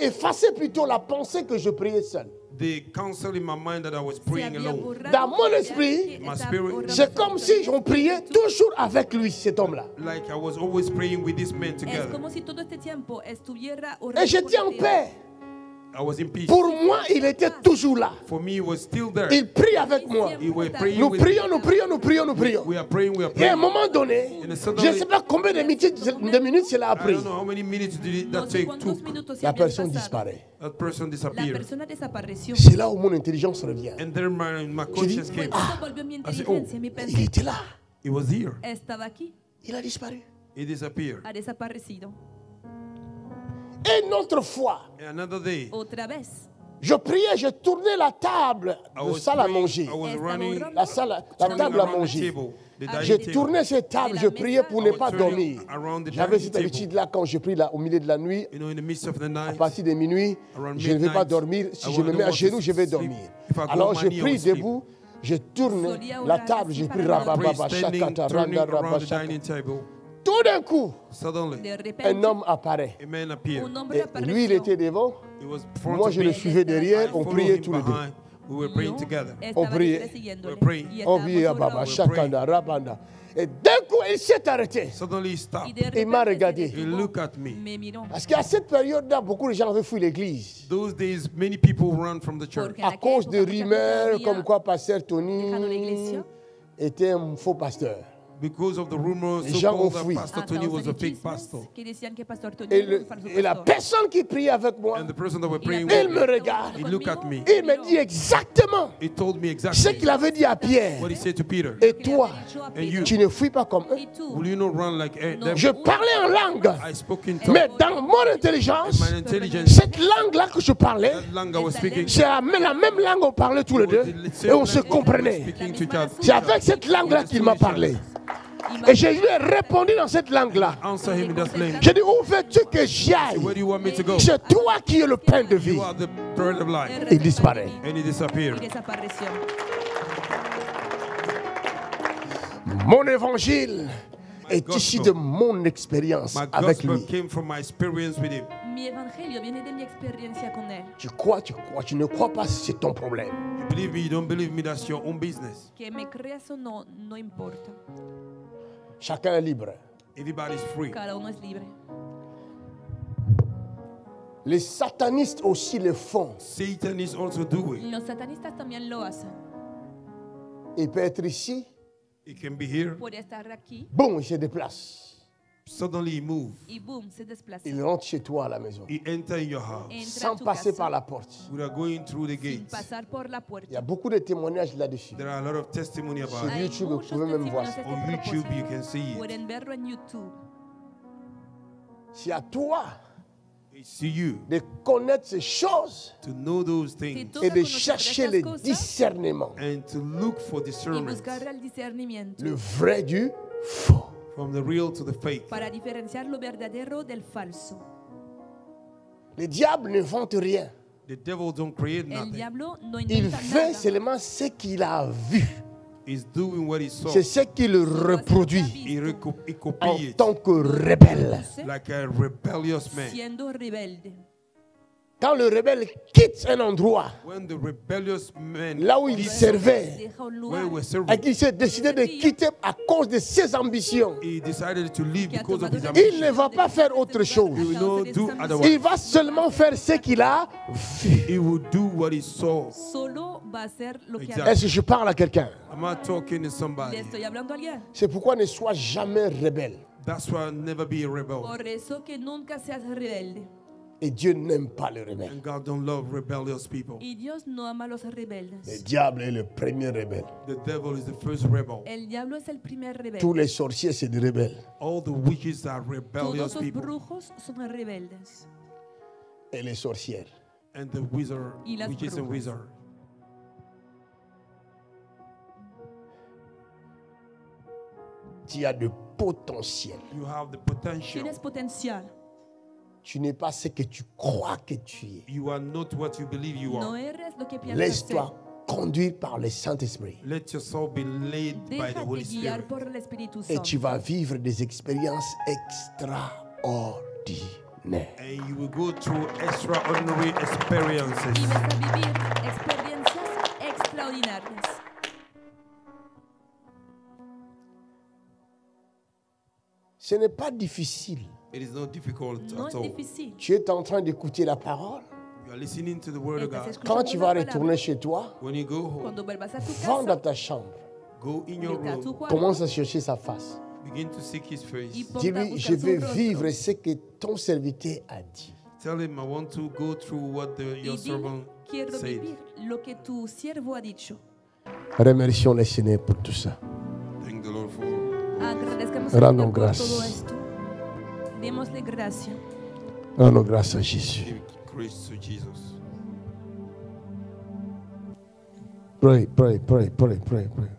effacé plutôt la pensée que je priais seul. they counseled in my mind that I was praying alone. Dans mon esprit, my spirit, C'est comme si on priait toujours avec lui, cet homme-là. Like I was always praying with this man Es together. como si todo este tiempo estuviera Et orando j'étais en con él. paix. I was in peace. Pour moi, il était toujours là. For me, he was still there. Il prie avec moi. We were praying Nous with prions, nous prions, nous prions, nous prions. We are praying, we are Et à un praying. moment donné, And je suddenly, ne sais pas combien de minutes cela a I pris. don't know how many minutes did No that sé take cuántos took. minutos se La habían personne pasado. disparaît. That person La disappeared. persona desapareció. C'est là où mon intelligence revient. And then my conscience Fue came. cuando volvió mi I said, inteligencia, mi Il pensamiento. était là. He was here. Estaba aquí, Il a disparu. He disappeared. ha desaparecido. Et une autre fois, And another day, Otra vez. je priais, je tournais la table I de was salle à praying, manger. I was Estaba running, orando. La turning table à around the manger. table, the Ah, Je dining table. tournais cette table, je priais pour ne pas dormir. J'avais cette habitude-là quand je prie là, au milieu de la nuit, You know, in the midst of the à night, partir de minuit, Around je ne vais pas midnight, dormir. Si I je me wouldn't mets à want to genoux, je vais sleep. dormir. If I go Alors on je my knee, I prie will sleep. debout, je tourne Solía la orar table, así je para prie no I pray rababa, standing, shakata, turning randa, around rabba, the shaka. dining table. Tout d'un coup, Suddenly, De un repente, homme apparaît. a man appeared. un hombre Et lui, il apareció. était devant. He was front Moi, of je me. le suivais I derrière. On followed priait him tous les deux. behind. We were praying together. Estaba priait. detrás siguiéndole. We're praying. Y On estábamos priait à orando. Baba, We're Shakanda, Rabanda. Et d'un coup, il s'est arrêté. Suddenly he Y stopped. de Il m'a repente se regardé. He detuvo, looked at me. me miró. Parce qu'à cette période-là, beaucoup de gens avaient fui l'église. Those days, many people run from the church Porque À en aquella cause de época mucha gente rumeurs había comme quoi Pasteur dejado la Tony iglesia était un faux pasteur. Because of the rumor, Les gens ont so-called fui. that Pastor Tony was a fake pastor. Che decían que Pastor Tony Et, era un falso et la pastor. personne qui priait avec moi, And the person that were praying il with me me, regarde. he looked at me. Il me dit exactement He told me ce exactly qu'il avait dit à Pierre. what he said to Peter. Et toi, And you, tu ne fuis pas comme eux. Et tu, will you not run like them? Je parlais en langue, I spoke in mais tongues. dans mon intelligence, My intelligence, cette langue-là que je parlais, that langue I was speaking, c'est la même langue qu'on parlait tous les deux et on se comprenait. speaking to each other. C'est avec cette langue-là qu'il m'a parlé. Et je lui ai répondu dans cette langue-là. Answer him in that language. J'ai dit, où veux-tu que j'aille? Where do you want me to go? C'est toi qui es le pain de vie. You are the bread of life. Il disparaît. And he disappeared. y desapareció. Mon évangile est issu de mon expérience My avec gospel lui. came from my experience with him. Mi evangelio viene de mi experiencia con él. Tu crois, tu ne crois pas, c'est ton problème. You believe me, you don't believe me, that's your own business. Que me creas o no, no importa. Chacun est libre. Everybody's free. Cada uno es libre. Les satanistes aussi le font. Satan is also doing. Los satanistas también lo hacen. Il peut être ici, He can be here. Puede estar aquí bon, il se déplace. Suddenly he move. y boom, se desplaza. Il rentre chez toi à la maison. He enter in your house Entra a Sans tu passer casa par la porte. without going through the sin gates. pasar por la Il y puerta. a beaucoup de témoignages là-dessus. There are a lot of testimony about Sur it. Hay YouTube, vous muchos pouvez même voir testimonios ça. de On este YouTube propósito. you can see it. Pueden verlo en YouTube. C'est à toi It's to you de connaître ces choses to know those Si things tú et de reconoces chercher estas le cosas discernement. and to look for y discernment buscar el discernimiento Le vrai du faux. from the real to the fake. para diferenciar lo verdadero del falso. Le diable n'invente rien. The devil don't create El nothing. diablo no Il inventa fait nada. seulement ce qu'il a vu. He's doing what he saw. C'est ce qu'il reproduit He en copy it tant que rebelle. like a rebellious man. Siendo rebelde. Quand le rebelle quitte un endroit, When the rebellious man là où il servait, Deja un where lugar he was et serving, qu'il s'est décidé de quitter à cause de ses ambitions, he decided to leave que ha because of his tomado il ambition. ne va pas faire autre chose. He will not do Il otherwise. va seulement faire ce qu'il a vu. He will do what he saw. Solo va a hacer lo que Exacto. Est-ce que je parle à quelqu'un? I'm not talking to Le somebody. estoy hablando a alguien. C'est pourquoi ne sois jamais rebelle. That's why I'll never be a rebel. Por eso que nunca seas rebelde. Et Dieu n'aime pas les rebelles. And God don't love rebellious people. Y Dios no ama a los Le rebeldes. diable est le premier rebelle. The devil is the first rebel. El diablo es el primer rebelde. Tous les sorciers, c'est des rebelles. All the witches are rebellious Todos los people. brujos son rebeldes. Et les sorcières. And the wizard, Y las witches and brujas. wizards. Tu as de potentiel. You have the potential. Tienes potencial. Tu n'es pas ce que tu crois que tu es. You are not what you believe you No are. eres lo que piensas ser. Laisse-toi conduire par le Saint-Esprit. Let your soul be led by the Déjate Holy guiar Spirit. por el Espíritu Et Santo. tu vas vivre des expériences extraordinaires. And you will go through extraordinary experiences. Y vas a vivir experiencias extraordinarias. Ce n'est pas difficile. It is not difficult No at es all. difícil. Tu es en train d'écouter la parole. You are listening to the word of Estás God. escuchando Quand tu la vas palabra. retourner chez toi, When you go home, Cuando vuelvas a tu va dans casa, ta chambre. go in your vete a tu room, cuarto Commence à chercher sa face. begin to seek his face. y ponte a Dis-lui, buscar je su vais rostro. vivre ce que ton serviteur a dit. Tell him, I want to go through what Y your dile, servant quiero said. vivir lo que tu siervo ha dicho. Remercions le Seigneur pour tout ça. Thank the Lord for Agradezcamos al Rendons Señor por grâce. todo esto. Démosle gracia. Rendons grâce à Jésus. giving grace to Jesus. Pray, pray, pray, pray, pray, pray.